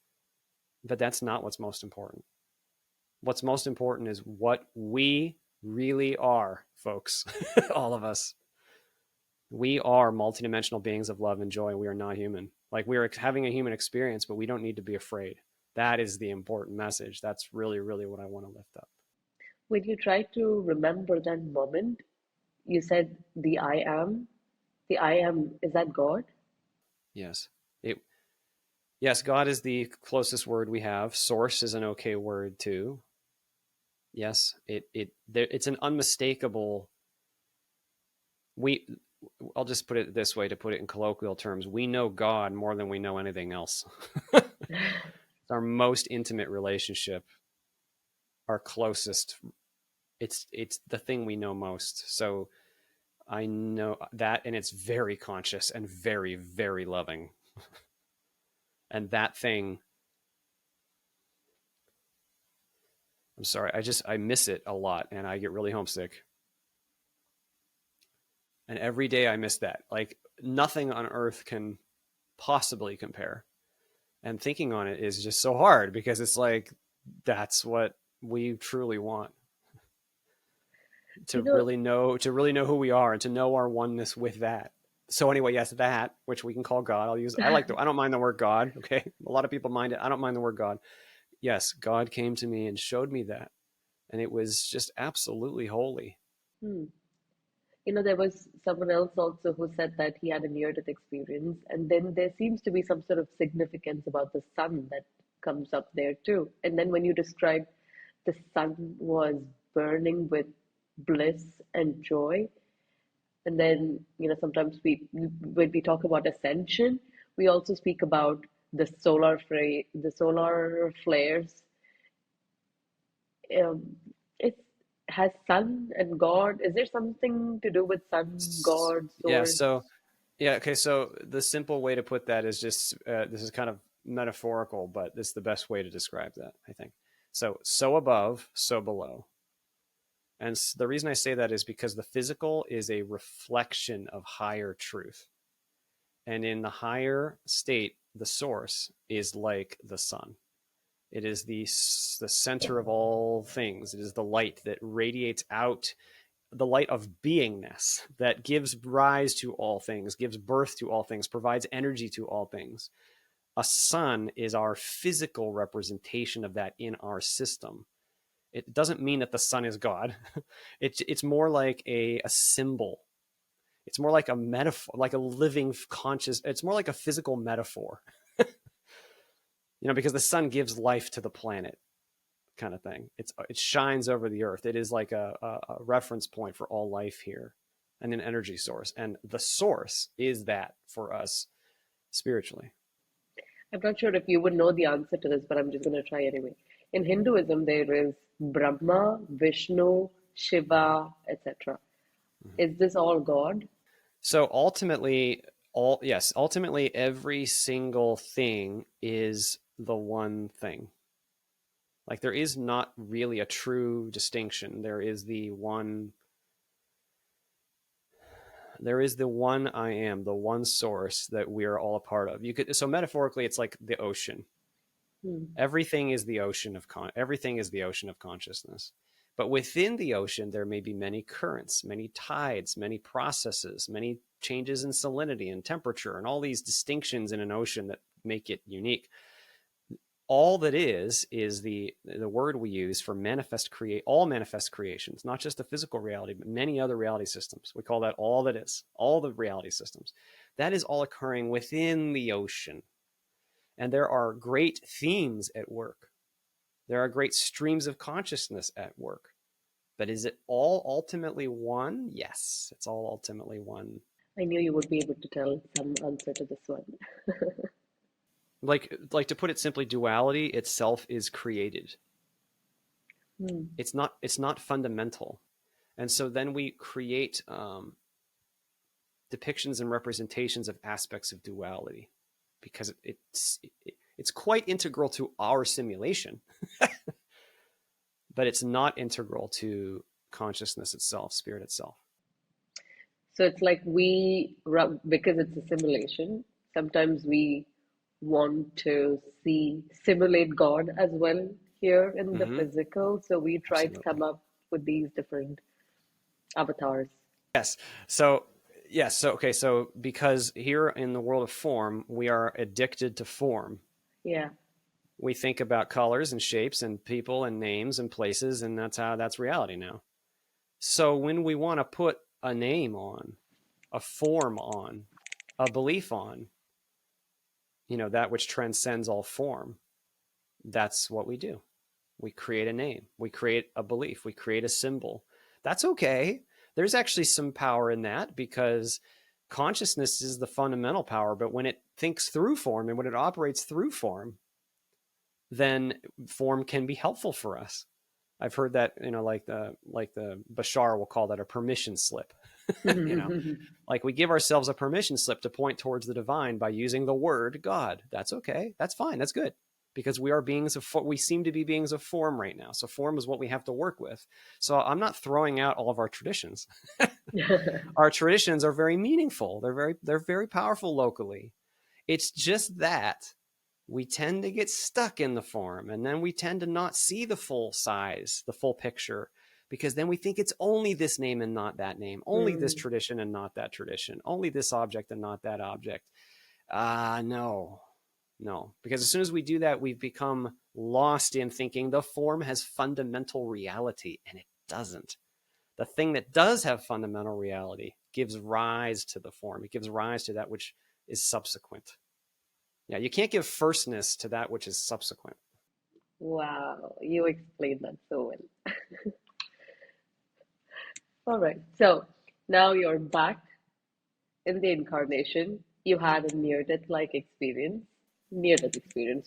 but that's not what's most important. What's most important is what we really are, folks. All of us. We are multidimensional beings of love and joy. We are not human. Like we are having a human experience, but we don't need to be afraid. That is the important message. That's really, really what I want to lift up. When you try to remember that moment, you said the I am. The I am, is that God? Yes. It, yes, God is the closest word we have. Source is an okay word too. Yes, it's an unmistakable. We, I'll just put it this way to put it in colloquial terms. We know God more than we know anything else. It's our most intimate relationship, our closest. It's the thing we know most. So I know that, and it's very conscious and very, very loving. And that thing, I'm sorry, I miss it a lot and I get really homesick. And every day I miss that. Like nothing on earth can possibly compare. And thinking on it is just so hard because it's like that's what we truly want, You know, to really know who we are and to know our oneness with that. So anyway, yes, that which we can call God. I don't mind the word God. Okay, a lot of people mind it. I don't mind the word God. Yes, God came to me and showed me that, and it was just absolutely holy. hmm. There was someone else also who said that he had a near-death experience, and then there seems to be some sort of significance about the sun that comes up there too. And then when you describe the sun was burning with bliss and joy, and then sometimes when we talk about ascension, we also speak about the solar flares. Um, it has sun and God. Is there something to do with sun, God, Yeah. source? So yeah. Okay. So the simple way to put that is just this is kind of metaphorical, but this is the best way to describe that, I think. So above, so below. And the reason I say that is because the physical is a reflection of higher truth. And in the higher state, the source is like the sun. It is the center of all things. It is the light that radiates out the light of beingness that gives rise to all things, gives birth to all things, provides energy to all things. A sun is our physical representation of that in our system. It doesn't mean that the sun is God. It's more like a symbol. It's more like a metaphor, like a living conscious. It's more like a physical metaphor, because the sun gives life to the planet, kind of thing. It shines over the earth. It is like a reference point for all life here, and an energy source. And the source is that for us spiritually. I'm not sure if you would know the answer to this, but I'm just going to try anyway. In Hinduism, there is Brahma, Vishnu, Shiva, etc. Is this all God? So ultimately, ultimately every single thing is the one thing. Like there is not really a true distinction. There is the one I am, the one source that we are all a part of. So metaphorically, it's like the ocean. Everything is the ocean of consciousness. But within the ocean, there may be many currents, many tides, many processes, many changes in salinity and temperature, and all these distinctions in an ocean that make it unique. All that is the word we use for all manifest creations, not just the physical reality, but many other reality systems. We call that all that is, all the reality systems. That is all occurring within the ocean. And there are great themes at work. There are great streams of consciousness at work. But is it all ultimately one? Yes, it's all ultimately one. I knew you would be able to tell some answer to this one. Like to put it simply, duality itself is created. It's not fundamental. And so then we create depictions and representations of aspects of duality because it's quite integral to our simulation. But it's not integral to consciousness itself, spirit itself. So it's like because it's a simulation, sometimes we want to simulate God as well here in the physical. So we try to come up with these different avatars. Yes. So okay. So because here in the world of form, we are addicted to form. Yeah. We think about colors and shapes and people and names and places, and that's reality now. So when we want to put a name on, a form on, a belief on, that which transcends all form, that's what we do. We create a name, we create a belief, we create a symbol. That's okay. There's actually some power in that because consciousness is the fundamental power, but when it thinks through form and when it operates through form, then form can be helpful for us. I've heard that, like the Bashar will call that a permission slip. Like we give ourselves a permission slip to point towards the divine by using the word God. That's okay. That's fine. That's good. Because we seem to be beings of form right now. So form is what we have to work with. So I'm not throwing out all of our traditions. Our traditions are very meaningful. They're very powerful locally. It's just that we tend to get stuck in the form, and then we tend to not see the full size, the full picture, because then we think it's only this name and not that name, only this tradition and not that tradition, only this object and not that object. No, because as soon as we do that, we've become lost in thinking the form has fundamental reality, and it doesn't. The thing that does have fundamental reality gives rise to the form. It gives rise to that which is subsequent. Yeah, you can't give firstness to that which is subsequent. Wow, you explained that so well. All right, so now you're back in the incarnation. You had a near-death experience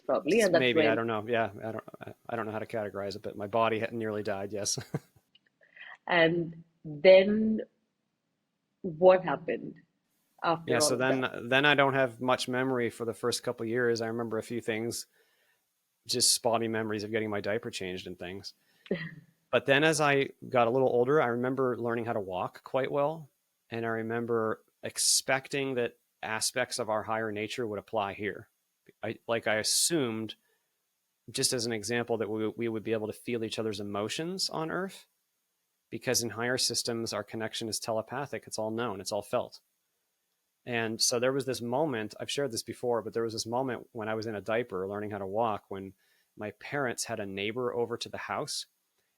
probably, and that's Maybe, I when. don't know. Yeah, I don't know how to categorize it, but my body had nearly died. Yes. And then what happened Yeah. after all So of that? then I don't have much memory for the first couple of years. I remember a few things, just spotty memories of getting my diaper changed and things. But then as I got a little older, I remember learning how to walk quite well. And I remember expecting that aspects of our higher nature would apply here. I assumed, just as an example, that we would be able to feel each other's emotions on Earth. because in higher systems, our connection is telepathic. It's all known. It's all felt. And so there was this moment, I've shared this before, but there was this moment when I was in a diaper learning how to walk when my parents had a neighbor over to the house,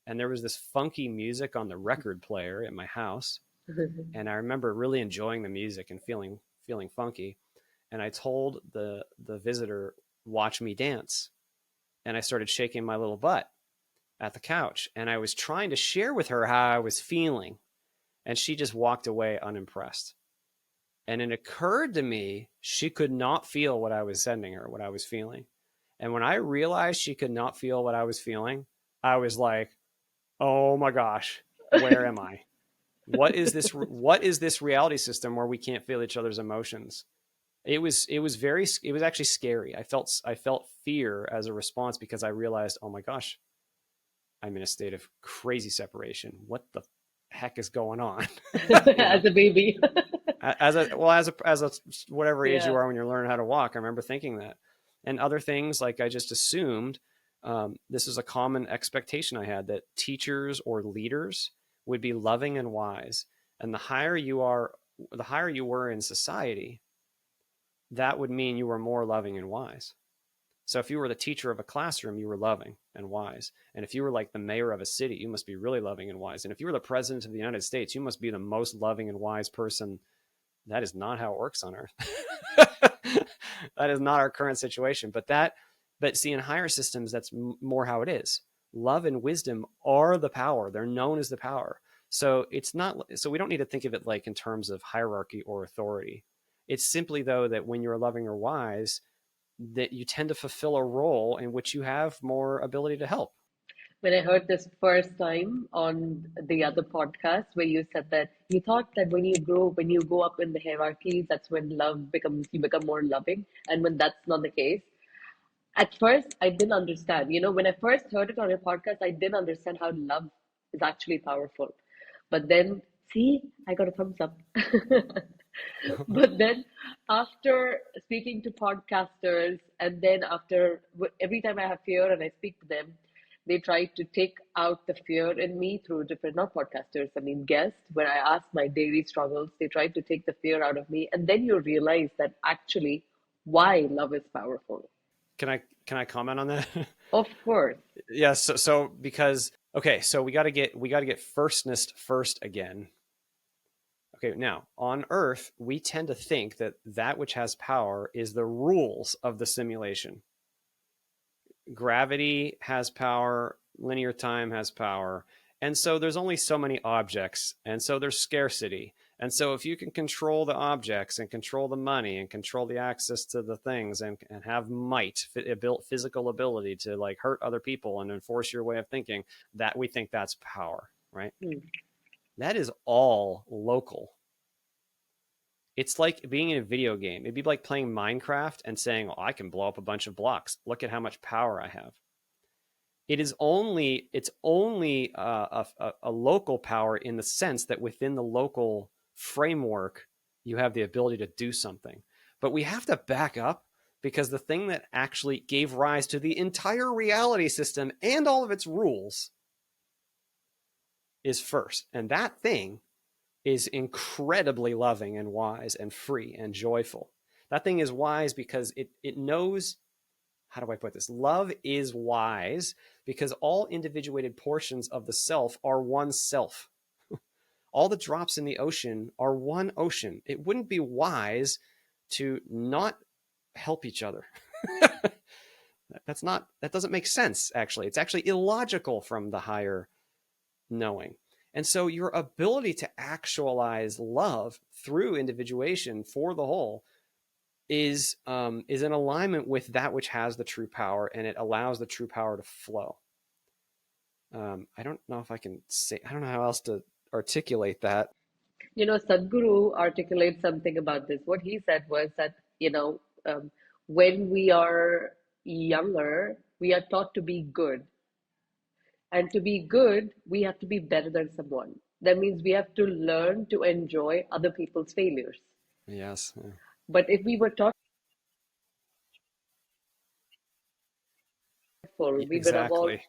and there was this funky music on the record player at my house. And I remember really enjoying the music and feeling funky. And I told the visitor, watch me dance. And I started shaking my little butt at the couch. And I was trying to share with her how I was feeling. And she just walked away unimpressed. And it occurred to me she could not feel what I was sending her, what I was feeling. And when I realized she could not feel what I was feeling, I was like, oh my gosh, where am I? What is this reality system where we can't feel each other's emotions? It was actually scary. I felt fear as a response because I realized, oh my gosh, I'm in a state of crazy separation. What the heck is going on? As a baby. as a whatever age you Yeah. are when you're learning how to walk. I remember thinking that. And other things, like I just assumed, this is a common expectation I had, that teachers or leaders would be loving and wise. And the higher you were in society, that would mean you were more loving and wise. So if you were the teacher of a classroom, you were loving and wise. And if you were like the mayor of a city, you must be really loving and wise. And if you were the president of the United States, you must be the most loving and wise person. That is not how it works on Earth. That is not our current situation. But see, in higher systems, that's more how it is. Love and wisdom are the power. They're known as the power. So it's not. So we don't need to think of it like in terms of hierarchy or authority. It's simply, though, that when you're loving or wise, that you tend to fulfill a role in which you have more ability to help. When I heard this first time on the other podcast where you said that you thought that when you go up in the hierarchy, that's when you become more loving. And when that's not the case, at first I didn't understand. When I first heard it on your podcast, I didn't understand how love is actually powerful. But then, see, I got a thumbs up. But then, after speaking to podcasters, and then every time I have fear and I speak to them, they try to take out the fear in me through different, not podcasters, I mean, guests, where I ask my daily struggles. They try to take the fear out of me. And then you realize that actually why love is powerful. Can I comment on that? Of course. Yes. So because okay, so we got to get firstness first again. Okay, now on Earth, we tend to think that which has power is the rules of the simulation. Gravity has power, linear time has power. And so there's only so many objects, and so there's scarcity. And so if you can control the objects and control the money and control the access to the things and have might, physical ability to like hurt other people and enforce your way of thinking, that we think that's power, right? Mm. That is all local. It's like being in a video game. It'd be like playing Minecraft and saying, oh, I can blow up a bunch of blocks. Look at how much power I have. It's only a local power in the sense that within the local framework, you have the ability to do something. But we have to back up, because the thing that actually gave rise to the entire reality system and all of its rules is first. And that thing is incredibly loving and wise and free and joyful. That thing is wise because it knows, how do I put this? Love is wise because all individuated portions of the self are one self. All the drops in the ocean are one ocean. It wouldn't be wise to not help each other. That doesn't make sense, actually. It's actually illogical from the higher knowing. And so your ability to actualize love through individuation for the whole is in alignment with that which has the true power, and it allows the true power to flow. I don't know if I can say, I don't know how else to articulate that. Sadhguru articulates something about this. What he said was that, when we are younger, we are taught to be good. And to be good, we have to be better than someone. That means we have to learn to enjoy other people's failures. Yes. Yeah. But if we were taught full, we would have all Exactly.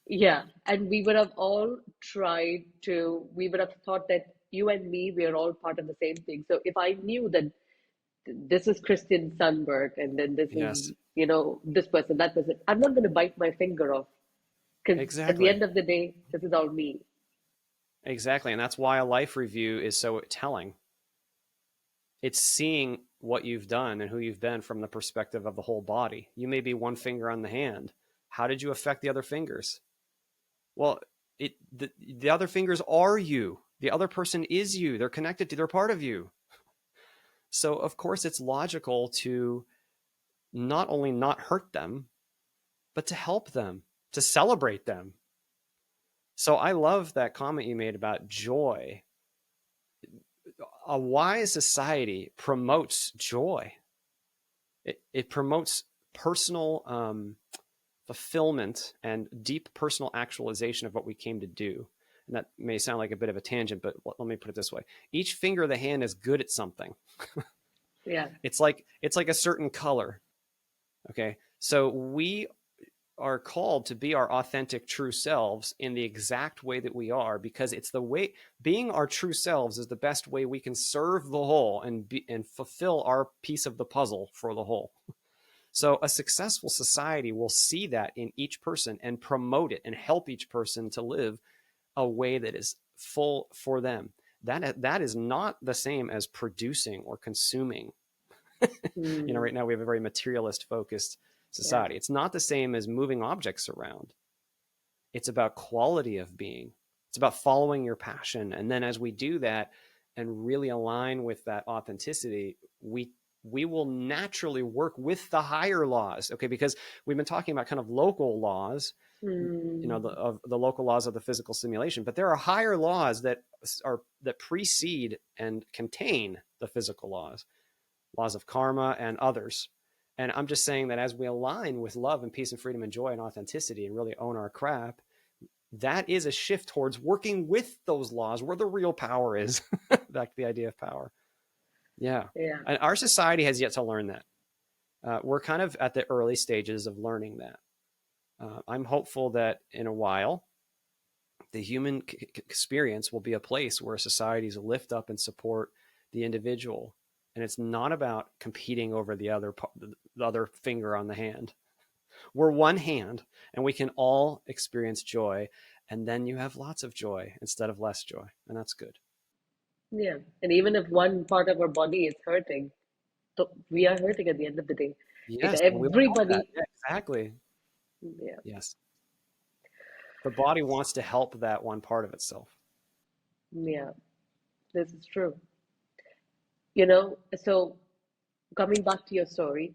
Yeah, and we would have all we would have thought that you and me, we are all part of the same thing. So if I knew that this is Christian Sundberg and then this is, Yes, this person, that person, I'm not going to bite my finger off because at the exactly. end of the day, this is all me. Exactly. And that's why a life review is so telling. It's seeing what you've done and who you've been from the perspective of the whole body. You may be one finger on the hand. How did you affect the other fingers? Well, the other fingers are you. The other person is you. They're connected to, they're part of you. So, of course, it's logical to not only not hurt them, but to help them, to celebrate them. So, I love that comment you made about joy. A wise society promotes joy. It promotes personal fulfillment and deep personal actualization of what we came to do. And that may sound like a bit of a tangent, but let me put it this way: each finger of the hand is good at something. Yeah. It's like a certain color. Okay, so we are called to be our authentic true selves in the exact way that we are, because it's the way being our true selves is the best way we can serve the whole and fulfill our piece of the puzzle for the whole. So a successful society will see that in each person and promote it and help each person to live a way that is full for them. That is not the same as producing or consuming. Mm, Right now we have a very materialist focused yeah. society. It's not the same as moving objects around. It's about quality of being. It's about following your passion. And then as we do that and really align with that authenticity, we will naturally work with the higher laws. Okay, because we've been talking about kind of local laws, Mm, of the local laws of the physical simulation, but there are higher laws that precede and contain the physical laws of karma and others. And I'm just saying that as we align with love and peace and freedom and joy and authenticity and really own our crap, that is a shift towards working with those laws where the real power is. Back to the idea of power. Yeah. yeah. And our society has yet to learn that. We're kind of at the early stages of learning that. I'm hopeful that in a while, the human experience will be a place where societies lift up and support the individual. And it's not about competing over the other finger on the hand. We're one hand and we can all experience joy. And then you have lots of joy instead of less joy. And that's good. Yeah. And even if one part of our body is hurting, so we are hurting at the end of the day. If Yes. And we all know that. everybody, Yeah, exactly. yeah, Yes. The body wants to help that one part of itself. yeah, this is true. So coming back to your story,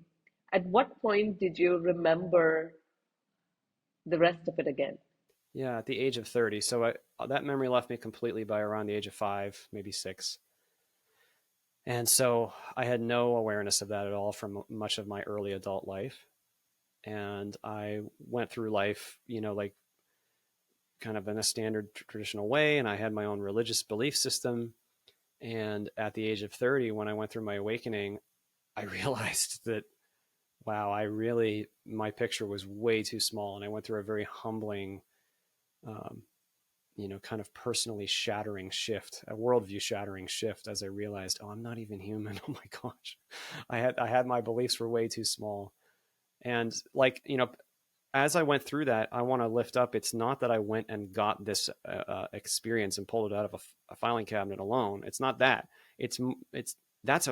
at what point did you remember the rest of it again? Yeah. At the age of 30. So that memory left me completely by around the age of 5, maybe 6. And so I had no awareness of that at all from much of my early adult life. And I went through life, like kind of in a standard traditional way. And I had my own religious belief system. And at the age of 30, when I went through my awakening, I realized that, wow, my picture was way too small. And I went through a very humbling, um, kind of personally shattering shift, a worldview shattering shift, as I realized, oh, I'm not even human. Oh my gosh, I had my beliefs were way too small, and as I went through that, I want to lift up. It's not that I went and got this experience and pulled it out of a filing cabinet alone. It's not that. It's that's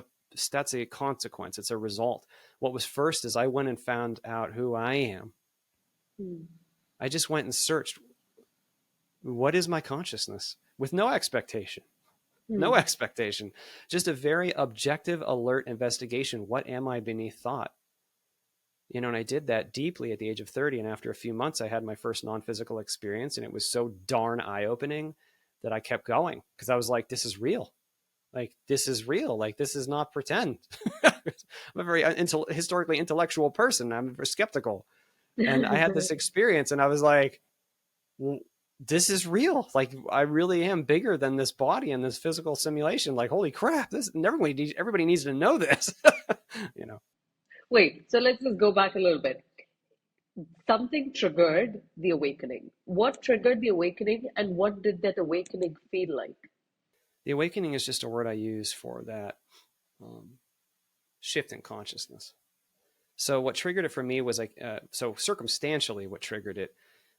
a consequence. It's a result. What was first is I went and found out who I am. Hmm. I just went and searched, what is my consciousness, with no expectation. Hmm. No expectation. Just a very objective, alert investigation. What am I beneath thought? And I did that deeply at the age of 30. And after a few months, I had my first non physical experience. And it was so darn eye opening that I kept going, because I was like, this is real. Like, this is real. Like, this is not pretend. I'm a very historically intellectual person. I'm very skeptical. And I had this experience and I was like, well, this is real. Like, I really am bigger than this body and this physical simulation. Like, holy crap, everybody needs to know this. you know Wait, so let's just go back a little bit. something triggered the awakening. What triggered the awakening, and what did that awakening feel like? The awakening is just a word I use for that um, shift in consciousness. So what triggered it for me was like, so circumstantially, what triggered it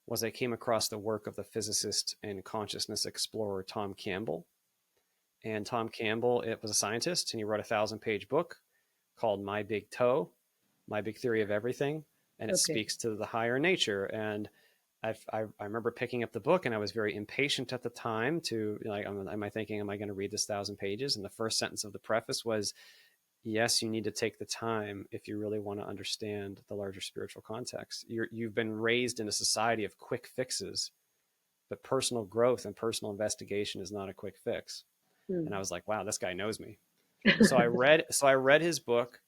was I came across the work of the physicist and consciousness explorer Tom Campbell. And Tom Campbell, it was a scientist, and he wrote a 1,000-page book called My Big Toe, My Big Theory of Everything, and it Okay. speaks to the higher nature. And I remember picking up the book, and I was very impatient at the time to like, am I thinking, am I going to read this 1,000 pages? And the first sentence of the preface was, yes, you need to take the time if you really want to understand the larger spiritual context. You've been raised in a society of quick fixes, but personal growth and personal investigation is not a quick fix. And I Hmm. was like, wow, this guy knows me. So I read his book,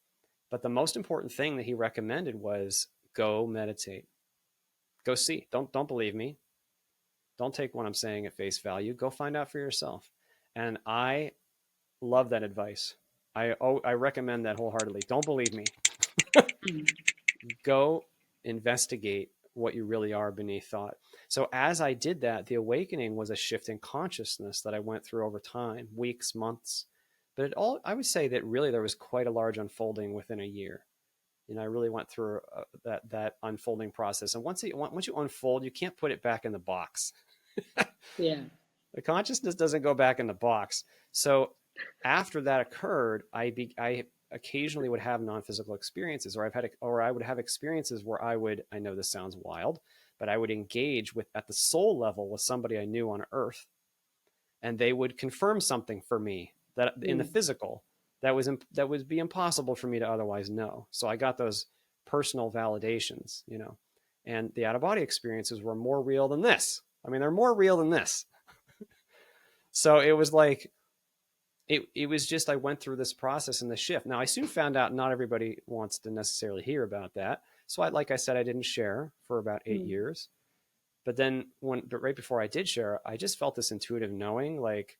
but the most important thing that he recommended was go meditate. Go see. Don't believe me. Don't take what I'm saying at face value. Go find out for yourself. And I love that advice. I recommend that wholeheartedly. Don't believe me. Hmm. Go investigate what you really are beneath thought. So as I did that, the awakening was a shift in consciousness that I went through over time, weeks, months. But I would say that really there was quite a large unfolding within a year. I really went through that unfolding process. And once you unfold, you can't put it back in the box. Yeah. The consciousness doesn't go back in the box. So after that occurred, I occasionally would have non-physical experiences, or I would have experiences where I know this sounds wild, but I would engage with at the soul level with somebody I knew on Earth, and they would confirm something for me that in the Hmm. physical that would be impossible for me to otherwise know. So I got those personal validations. And the out of body experiences were more real than this. I mean, they're more real than this. So it was like it was just I went through this process and the shift. Now I soon found out not everybody wants to necessarily hear about that. So like I said, I didn't share for about 8 years. But then right before I did share, I just felt this intuitive knowing, like,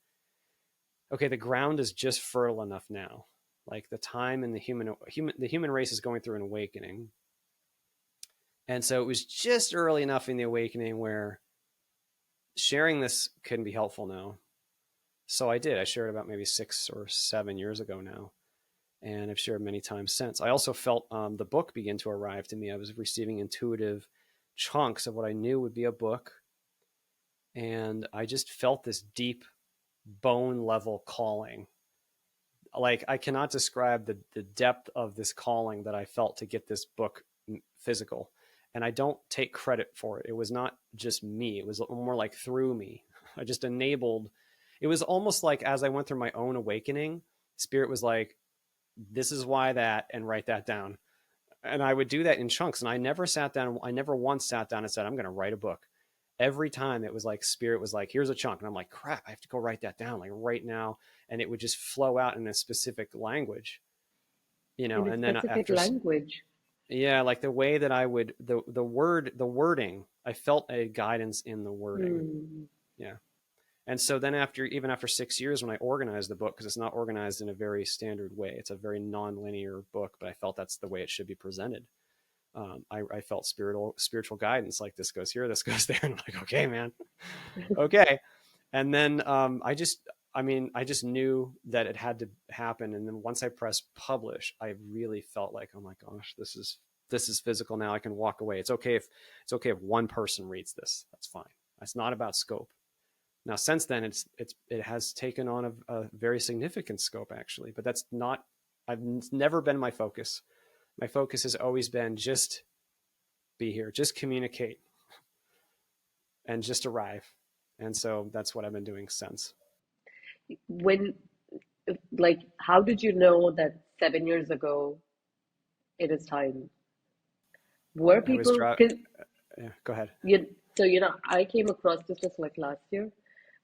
okay, the ground is just fertile enough now. Like the time and the human race is going through an awakening. And so it was just early enough in the awakening where sharing this can be helpful now. So I did. I shared about maybe 6 or 7 years ago now, and I've shared many times since. I also felt the book begin to arrive to me. I was receiving intuitive chunks of what I knew would be a book, and I just felt this deep bone level calling. Like I cannot describe the depth of this calling that I felt to get this book physical. And I don't take credit for it. It was not just me. It was more like through me. I just enabled. It was almost like as I went through my own awakening, Spirit was like, this is why that, and write that down. And I would do that in chunks. And I never sat down. I never once sat down and said, I'm going to write a book. Every time it was like Spirit was like, here's a chunk. And I'm like, crap, I have to go write that down like right now. And it would just flow out in a specific language. In a And then specific after, language. yeah, like the way that I would, the wording, I felt a guidance in the wording. Hmm. Yeah. And so then even after 6 years, when I organized the book, because it's not organized in a very standard way, it's a very non-linear book, but I felt that's the way it should be presented. I felt spiritual guidance, like this goes here, this goes there. And I'm like, okay, man. Okay. And then I just knew that it had to happen. And then once I pressed publish, I really felt like, oh my gosh, this is physical now. I can walk away. It's okay if one person reads this. That's fine. It's not about scope. Now, since then, it has taken on a very significant scope, actually. But that's not. I've never been my focus. My focus has always been just be here, just communicate, and just arrive. And so that's what I've been doing since. When, like, how did you know that 7 years ago it is time? Were I was people, driving. because Yeah, go ahead. I came across this just like last year,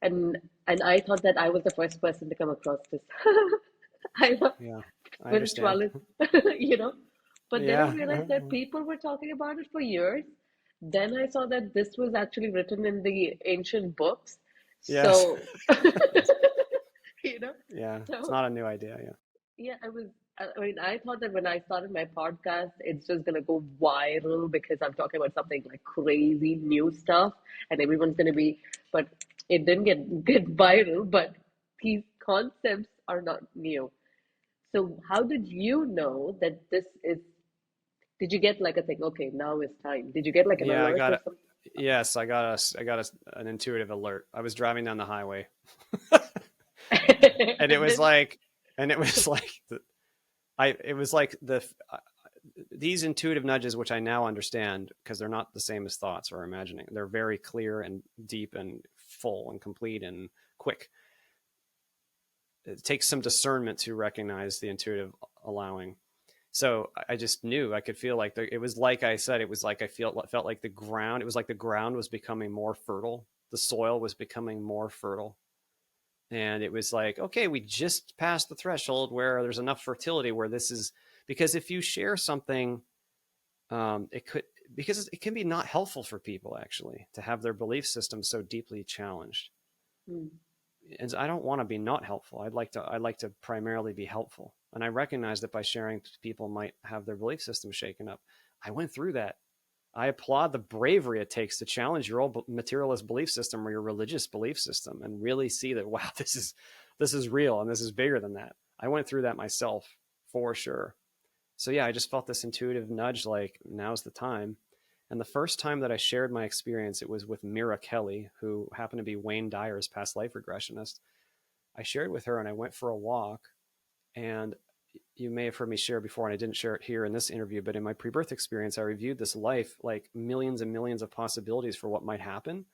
and I thought that I was the first person to come across this. I love Yeah, I understand. spirituality, you know. But then I Yeah. realized that people were talking about it for years. Then I saw that this was actually written in the ancient books. Yes. So, Yes. you know, Yeah. It's so not a new idea. Yeah. yeah, I mean, I thought that when I started my podcast, it's just gonna go viral because I'm talking about something like crazy new stuff, and everyone's gonna be. But it didn't get viral. But these concepts are not new. So how did you know that this is? Did you get like a thing? Okay, now is time. Did you get like an Yeah, I alert got or it. something? Yes, I got an intuitive alert. I was driving down the highway, and it And was then, like, and it was like, it was like these intuitive nudges, which I now understand because they're not the same as thoughts or imagining. They're very clear and deep and full and complete and quick. It takes some discernment to recognize the intuitive allowing. So I just knew I could feel like it was like I said, it was like I felt like the ground. It was like the ground was becoming more fertile. The soil was becoming more fertile, and it was like, okay, we just passed the threshold where there's enough fertility where this is, because if you share something, it could, because it can be not helpful for people actually to have their belief system so deeply challenged. hmm, And I don't want to be not helpful. I'd like to primarily be helpful. And I recognize that by sharing, people might have their belief system shaken up. I went through that. I applaud the bravery it takes to challenge your old materialist belief system or your religious belief system and really see that, wow, this is real and this is bigger than that. I went through that myself for sure. So yeah, I just felt this intuitive nudge, like now's the time. And the first time that I shared my experience, it was with Mira Kelly, who happened to be Wayne Dyer's past life regressionist. I shared with her and I went for a walk. And you may have heard me share before, and I didn't share it here in this interview, but in my pre-birth experience, I reviewed this life like millions and millions of possibilities for what might happen.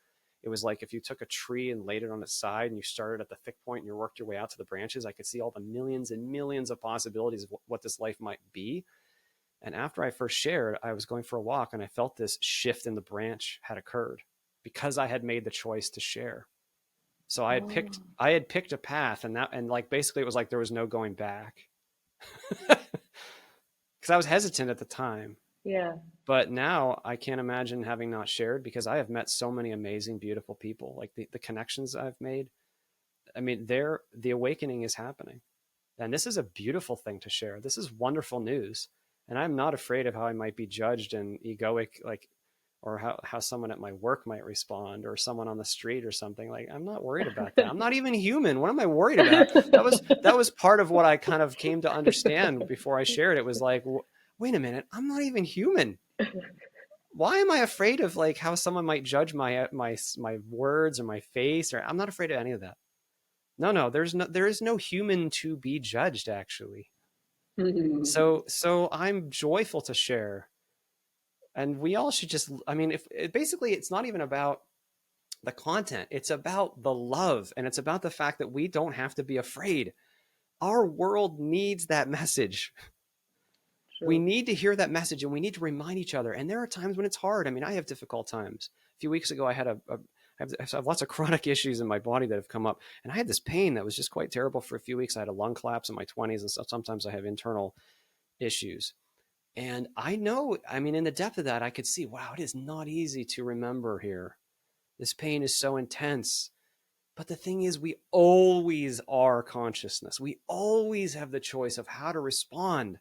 It was like if you took a tree and laid it on its side and you started at the thick point and you worked your way out to the branches, I could see all the millions and millions of possibilities of what this life might be. And after I first shared, I was going for a walk and I felt this shift in the branch had occurred because I had made the choice to share. So oh, I had picked a path, and like basically it was like there was no going back. Because I was hesitant at the time. yeah. But now I can't imagine having not shared because I have met so many amazing, beautiful people. Like the connections I've made. I mean, the awakening is happening. And this is a beautiful thing to share. This is wonderful news. And I'm not afraid of how I might be judged and egoic, like, or how someone at my work might respond or someone on the street or something. Like, I'm not worried about that. I'm not even human. What am I worried about? That was part of what I kind of came to understand before I shared. It was like, wait a minute, I'm not even human. Why am I afraid of like how someone might judge my words or my face? Or I'm not afraid of any of that. No, there is no human to be judged actually. So I'm joyful to share, and we all should just, I mean, if it, basically it's not even about the content, it's about the love, and it's about the fact that we don't have to be afraid. Our world needs that message. We True. need to hear that message, and we need to remind each other. And there are times when it's hard. I mean, I have difficult times. A few weeks ago I had I have lots of chronic issues in my body that have come up, and I had this pain that was just quite terrible for a few weeks. I had a lung collapse in my 20s, and sometimes I have internal issues. And I know, I mean, in the depth of that, I could see, wow, it is not easy to remember here. This pain is so intense. But the thing is, we always are consciousness. We always have the choice of how to respond.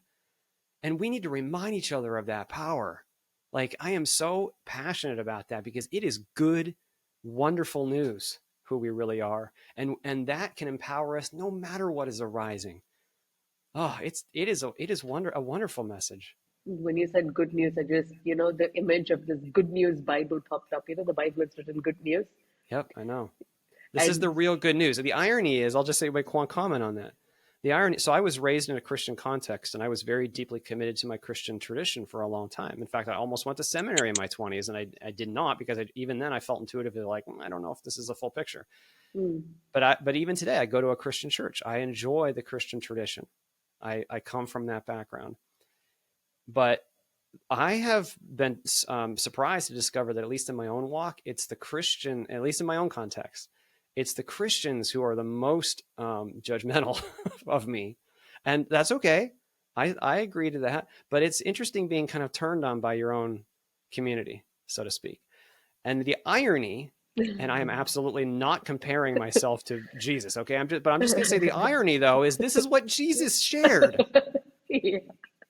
And we need to remind each other of that power. Like, I am so passionate about that because it is good, wonderful news who we really are. And that can empower us no matter what is arising. Oh, it is a wonderful message. When you said good news, I just, the image of this good news Bible popped up. The Bible is written good news. Yep, I know. This is the And real good news. The irony is, I'll just say, wait, one comment on that. The irony, so I was raised in a Christian context and I was very deeply committed to my Christian tradition for a long time. In fact, I almost went to seminary in my 20s and I did not because even then I felt intuitively like, I don't know if this is a full picture. mm, But even today, I go to a Christian church. I enjoy the Christian tradition. I come from that background. But I have been surprised to discover that, at least in my own walk, it's the Christian, at least in my own context, it's the Christians who are the most judgmental of me. And that's okay. I agree to that. But it's interesting being kind of turned on by your own community, so to speak. And the irony, and I am absolutely not comparing myself to Jesus, okay? But I'm just going to say the irony, though, is this is what Jesus shared. Yeah.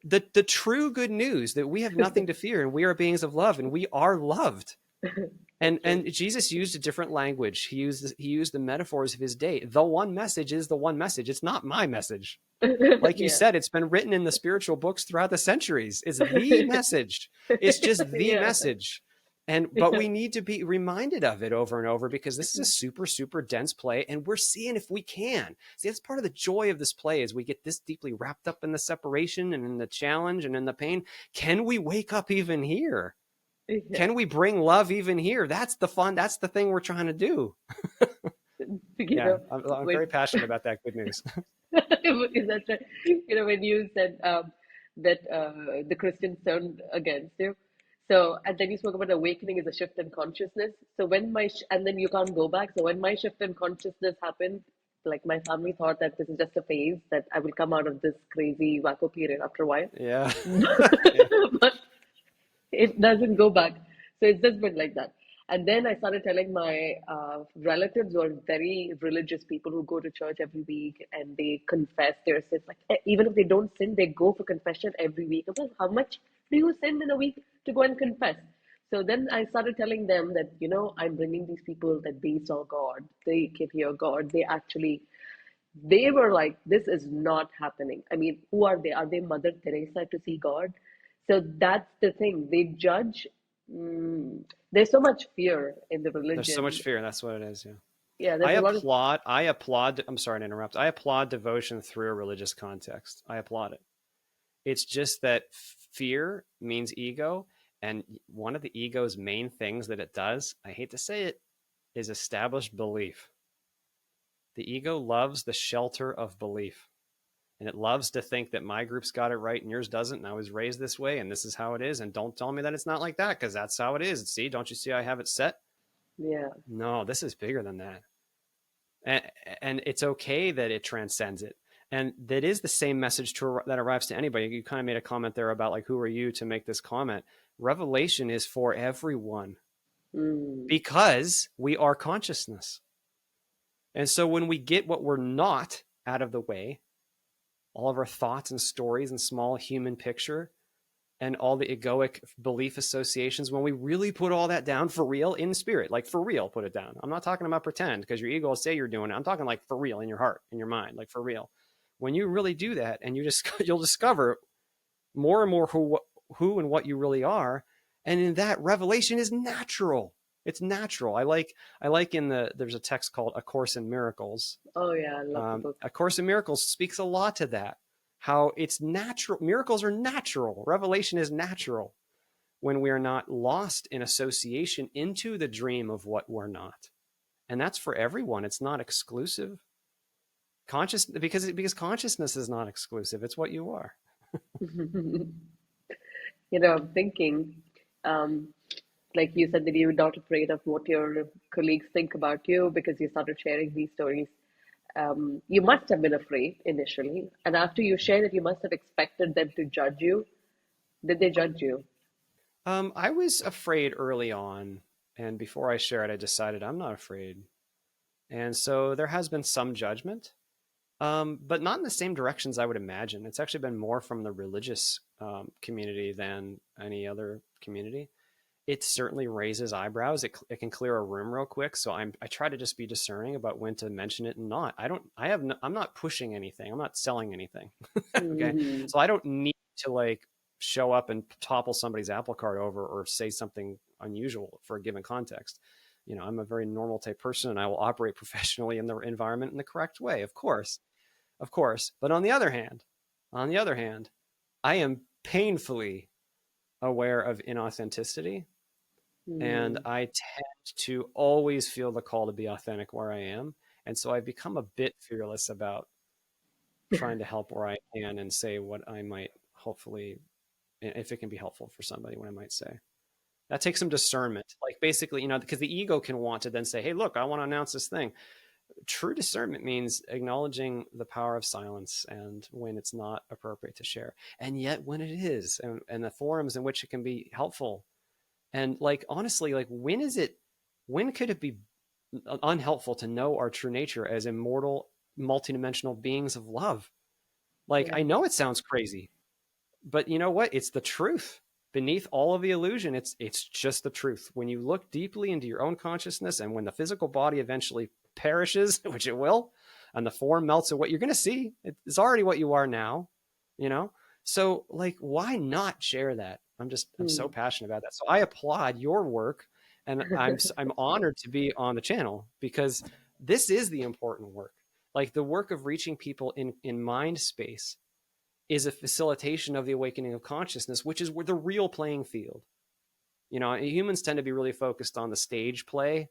The true good news that we have nothing to fear and we are beings of love and we are loved. That's right. And Jesus used a different language. He used the metaphors of his day. The one message is the one message. It's not my message. Like you Yeah. said, it's been written in the spiritual books throughout the centuries. It's the message. It's just the Yeah. message. But we need to be reminded of it over and over because this is a super, super dense play, and we're seeing if we can. See, that's part of the joy of this play is we get this deeply wrapped up in the separation and in the challenge and in the pain. Can we wake up even here? Yeah. Can we bring love even here? That's the fun. That's the thing we're trying to do. You Yeah, know, I'm when very passionate about that good news. that's right. You know, when you said that the Christians turned against you. So, and then you spoke about awakening is a shift in consciousness. So when and then you can't go back. So when my shift in consciousness happened, like my family thought that this is just a phase, that I will come out of this crazy wacko period after a while. Yeah. Yeah. But it doesn't go back. So it's just been like that. And then I started telling my relatives who are very religious people who go to church every week and they confess their sins. Like even if they don't sin, they go for confession every week. I'm like, how much do you sin in a week to go and confess? So then I started telling them that, you know, I'm bringing these people that they saw God, they can hear God. They were like, this is not happening. I mean, who are they? Are they Mother Teresa to see God? So that's the thing. They judge. Mm, there's so much fear in the There's so much religion. fear. That's what it is. Yeah. Yeah, there's a lot of. I applaud, I'm sorry to interrupt. I applaud devotion through a religious context. I applaud it. It's just that fear means ego. And one of the ego's main things that it does, I hate to say it, is establish belief. The ego loves the shelter of belief. And it loves to think that my group's got it right and yours doesn't. And I was raised this way and this is how it is. And don't tell me that it's not like that because that's how it is. See, don't you see I have it set? Yeah. No, this is bigger than that. And, and it's okay that it transcends it. And that is the same message that arrives to anybody. You kind of made a comment there about like, who are you to make this comment? Revelation is for everyone Mm, because we are consciousness. And so when we get what we're not out of the way, all of our thoughts and stories and small human picture and all the egoic belief associations, when we really put all that down for real in spirit, like for real, put it down. I'm not talking about pretend because your ego will say you're doing it. I'm talking like for real in your heart, in your mind, like for real. When you really do that and you'll discover more and more who and what you really are. And in that, revelation is natural. It's natural. I like there's a text called A Course in Miracles. oh yeah, I love the book. A Course in Miracles speaks a lot to that. How it's natural. Miracles are natural. Revelation is natural when we are not lost in association into the dream of what we're not. And that's for everyone. It's not exclusive. Because consciousness is not exclusive. It's what you are. You know, I'm thinking, um, like you said that you're not afraid of what your colleagues think about you because you started sharing these stories. You must have been afraid initially, and after you shared it, you must have expected them to judge you. Did they judge you? I was afraid early on, and before I share it, I decided I'm not afraid. And so there has been some judgment, but not in the same directions I would imagine. It's actually been more from the religious community than any other community. It certainly raises eyebrows. It can clear a room real quick. So I try to just be discerning about when to mention it and not. I'm not pushing anything. I'm not selling anything. Okay. Hmm. So I don't need to like show up and topple somebody's apple cart over or say something unusual for a given context. You know, I'm a very normal type person and I will operate professionally in the environment in the correct way, of course. But on the other hand, I am painfully aware of inauthenticity and Hmm. I tend to always feel the call to be authentic where I am. And so I've become a bit fearless about trying to help where I can and say what I might hopefully, if it can be helpful for somebody, what I might say. That takes some discernment. Like basically, you know, because the ego can want to then say, hey, look, I want to announce this thing. True discernment means acknowledging the power of silence and when it's not appropriate to share. And yet when it is, and the forums in which it can be helpful. And like, honestly, like when could it be unhelpful to know our true nature as immortal, multidimensional beings of love? Like, I Yeah. know it sounds crazy. But you know what? It's the truth. Beneath all of the illusion, it's just the truth. When you look deeply into your own consciousness, and when the physical body eventually perishes, which it will, and the form melts of what you're going to see, it's already what you are now, you know? So like, why not share that? I'm so Hmm. passionate about that. So I applaud your work, and I'm honored to be on the channel, because this is the important work. Like the work of reaching people in mind space is a facilitation of the awakening of consciousness, which is where the real playing field. You know, humans tend to be really focused on the stage play,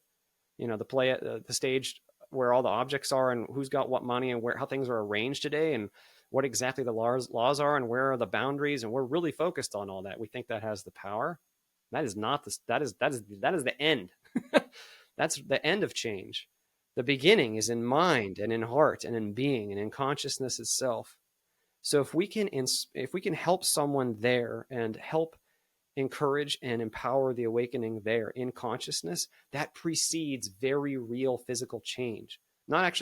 you know, the stage where all the objects are and who's got what money and where how things are arranged today and what exactly the laws are and where are the boundaries, and we're really focused on all that. We think that has the power. That is not the that is the end. That's the end of change. The beginning is in mind and in heart and in being and in consciousness itself. So if we can help someone there and help encourage and empower the awakening there in consciousness, that precedes very real physical change. Not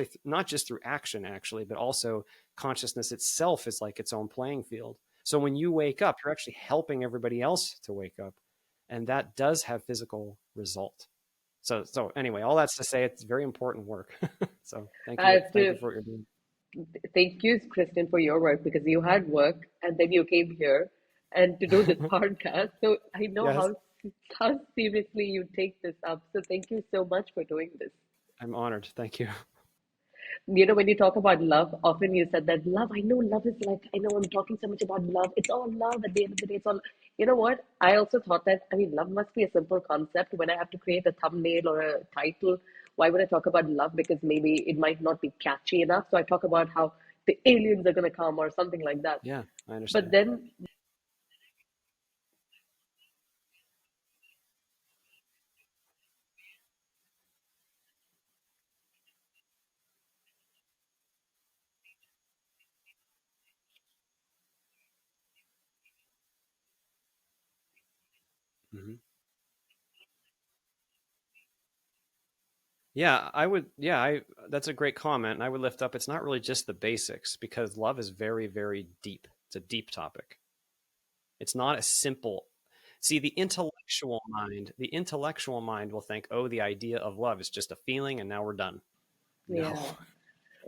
just through action actually, but also consciousness itself is like its own playing field. So when you wake up, you're actually helping everybody else to wake up, and that does have physical result. So anyway, all that's to say it's very important work. So I have thank to you for what you're doing. thank you, Kristen, for your work because you had work and then you came here and to do this podcast. So I know Yes, how seriously you take this up. So thank you so much for doing this. I'm honored. Thank you. You know, when you talk about love, often you said that love, I know love is like, I know I'm talking so much about love. It's all love at the end of the day. It's all, you know what? I also thought that, I mean, love must be a simple concept. When I have to create a thumbnail or a title, why would I talk about love? Because maybe it might not be catchy enough. So I talk about how the aliens are going to come or something like that. Yeah, I But understand. then, Hmm. Yeah, I would. Yeah, I. That's a great comment, and I would lift up. It's not really just the basics, because love is very, very deep. It's a deep topic. It's not a simple. See, the intellectual mind will think, "Oh, the idea of love is just a feeling, and now we're done." No, yeah,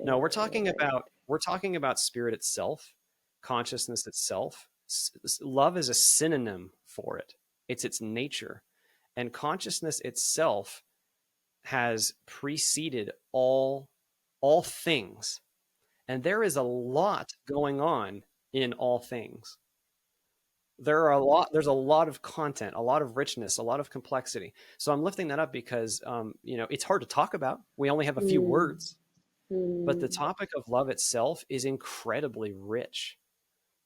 no, yeah, you're right. we're talking about spirit itself, consciousness itself. Love is a synonym for it. It's its nature, and consciousness itself has preceded all things, and there is a lot going on in all things. There's a lot of content, a lot of richness, a lot of complexity. So I'm lifting that up because you know, it's hard to talk about. We only have a few Hmm. words, but the Hmm. topic of love itself is incredibly rich.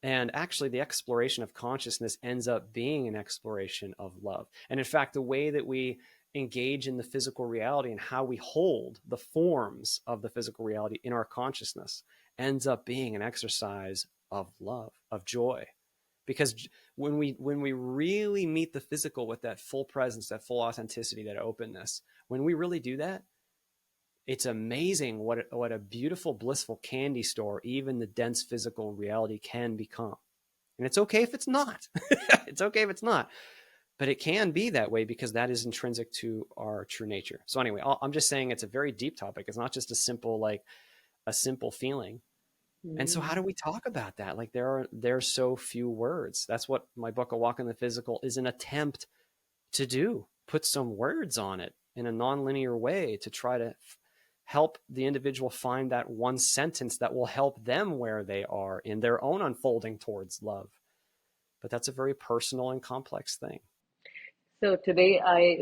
And actually, the exploration of consciousness ends up being an exploration of love. And in fact, the way that we engage in the physical reality and how we hold the forms of the physical reality in our consciousness ends up being an exercise of love, of joy. Because when we really meet the physical with that full presence, that full authenticity, that openness, when we really do that, it's amazing what a beautiful, blissful candy store even the dense physical reality can become. And it's okay if it's not. It's okay if it's not, but it can be that way because that is intrinsic to our true nature. So anyway, I'm just saying it's a very deep topic. It's not just a simple like a simple feeling. And so how do Hmm. we talk about that? Like there's so few words. That's what my book, A Walk in the Physical, is an attempt to do. Put some words on it in a nonlinear way to try to help the individual find that one sentence that will help them where they are in their own unfolding towards love. But that's a very personal and complex thing. So today,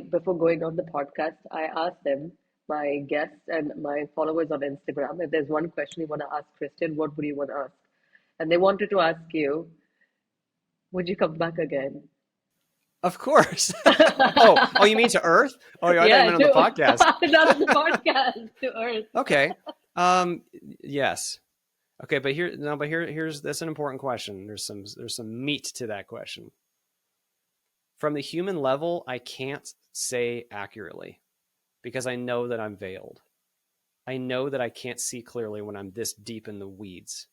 before going on the podcast, I asked them, my guests and my followers on Instagram, if there's one question you want to ask Kristen, what would you want to ask? And they wanted to ask you, would you come back again? Of course. Oh, you mean to Earth? Oh, I thought you Yeah, meant on the to podcast. not on the podcast, to Earth. Okay. Um, yes. Okay, but here's that's an important question. There's some meat to that question. From the human level, I can't say accurately because I know that I'm veiled. I know that I can't see clearly when I'm this deep in the weeds.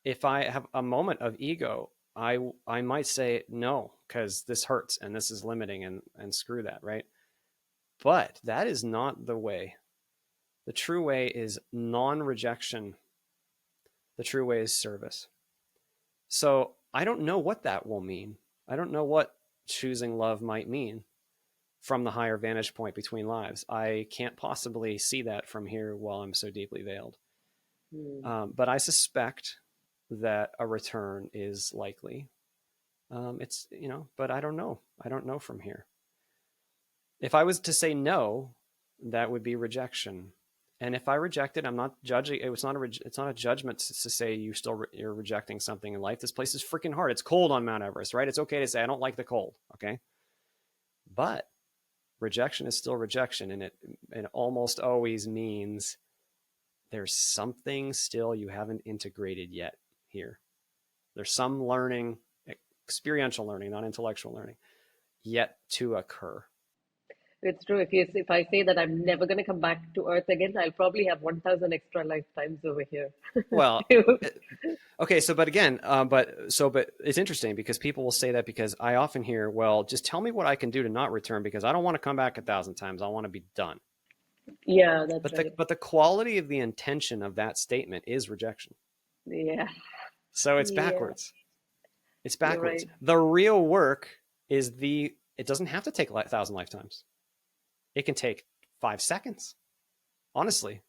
if I have a moment of ego, I might say no because this hurts and this is limiting and screw that, right? But that is not the way. The true way is non-rejection. The true way is service. So I don't know what that will mean. I don't know what choosing love might mean from the higher vantage point between lives. I can't possibly see that from here while I'm so deeply veiled. Hmm. But I suspect that a return is likely. It's, but I don't know. I don't know from here. If I was to say no, that would be rejection. And if I reject it, I'm not judging. It's not a judgment to say you're rejecting something in life. This place is freaking hard. It's cold on Mount Everest, right? It's okay to say I don't like the cold. Okay, but rejection is still rejection, and it almost always means there's something still you haven't integrated yet here. There's some learning, experiential learning, not intellectual learning, yet to occur. It's true. If I say that I'm never going to come back to Earth again, I'll probably have 1,000 extra lifetimes over here. Well, okay, so but again, but it's interesting because people will say that because I often hear, well, just tell me what I can do to not return because I don't want to come back 1,000 times. I want to be done. Yeah, that's right. But the quality of the intention of that statement is rejection. Yeah, So it's yeah, backwards. It's you're backwards. right. The real work is it doesn't have to take 1,000 lifetimes. It can take 5 seconds, honestly,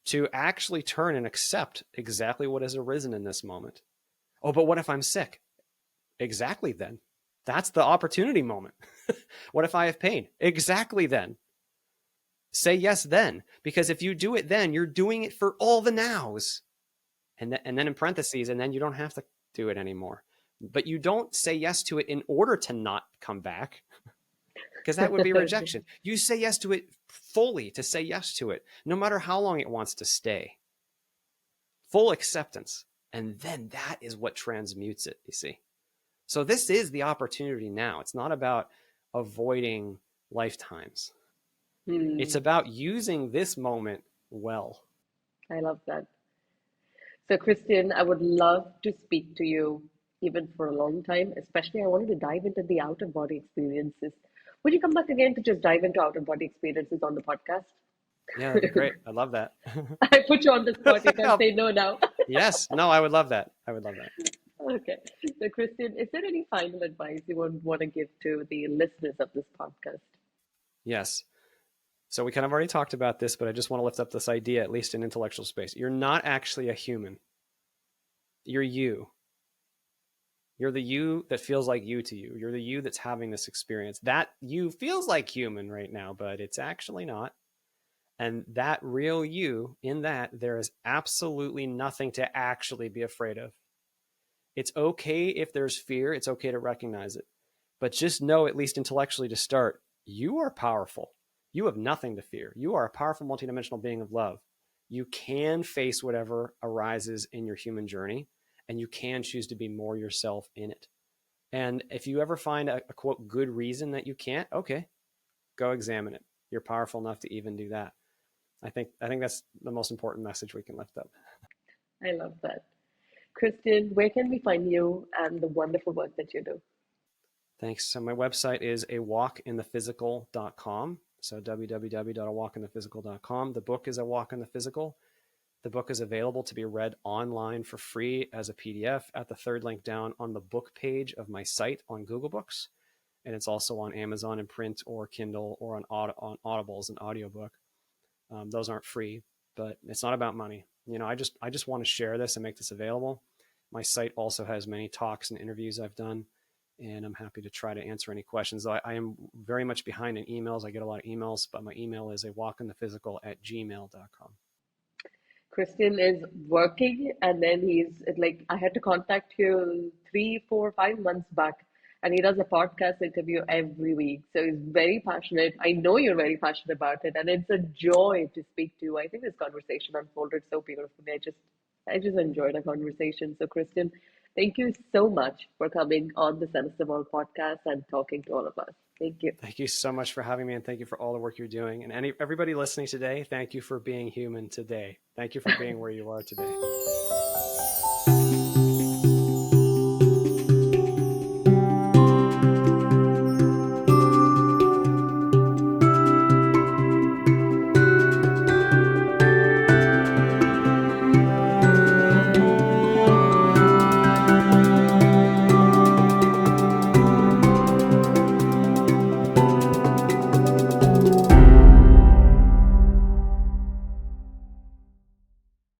to actually turn and accept exactly what has arisen in this moment. Oh, but what if I'm sick? Exactly then. That's the opportunity moment. What if I have pain? Exactly then. Say yes then. Because if you do it then, you're doing it for all the nows. And then in parentheses, and then you don't have to do it anymore. But you don't say yes to it in order to not come back, because that would be rejection. You say yes to it fully, to say yes to it, no matter how long it wants to stay. Full acceptance. And then that is what transmutes it, you see. So this is the opportunity now. It's not about avoiding lifetimes. It's Hmm, about using this moment well. I love that. So, Christian, I would love to speak to you even for a long time. Especially, I wanted to dive into the outer body experiences. Would you come back again to just dive into outer body experiences on the podcast? Yeah, that'd be great. I love that. I put you on the spot. You can't say no now. Yes. No, I would love that. I would love that. Okay. So, Christian, is there any final advice you would want to give to the listeners of this podcast? Yes. So we kind of already talked about this, but I just want to lift up this idea, at least in intellectual space. You're not actually a human. You're you. You're the you that feels like you to you. You're the you that's having this experience. That you feels like human right now, but it's actually not. And that real you, in that, there is absolutely nothing to actually be afraid of. It's okay if there's fear, it's okay to recognize it. But just know, at least intellectually to start, you are powerful. You have nothing to fear. You are a powerful multidimensional being of love. You can face whatever arises in your human journey, and you can choose to be more yourself in it. And if you ever find a quote good reason that you can't, okay, go examine it. You're powerful enough to even do that. I think that's the most important message we can lift up. I love that. Christian, where can we find you and the wonderful work that you do? Thanks. So my website is awalkinthephysical.com. So www.awalkinthephysical.com. The book is A Walk in the Physical. The book is available to be read online for free as a PDF at the third link down on the book page of my site on Google Books. And it's also on Amazon in print or Kindle or on Audible as an audiobook. Those aren't free, but it's not about money. I just want to share this and make this available. My site also has many talks and interviews I've done, and I'm happy to try to answer any questions. I am very much behind in emails. I get a lot of emails, but my email is awalkinthephysical@gmail.com. Christian is working, and then he's like, I had to contact you 3, 4, 5 months back, and he does a podcast interview every week. So he's very passionate. I know you're very passionate about it, and it's a joy to speak to you. I think this conversation unfolded so beautifully. I just enjoyed the conversation. So, Christian, thank you so much for coming on the Celestevolve podcast and talking to all of us. Thank you. Thank you so much for having me, and thank you for all the work you're doing. And everybody listening today, thank you for being human today. Thank you for being where you are today.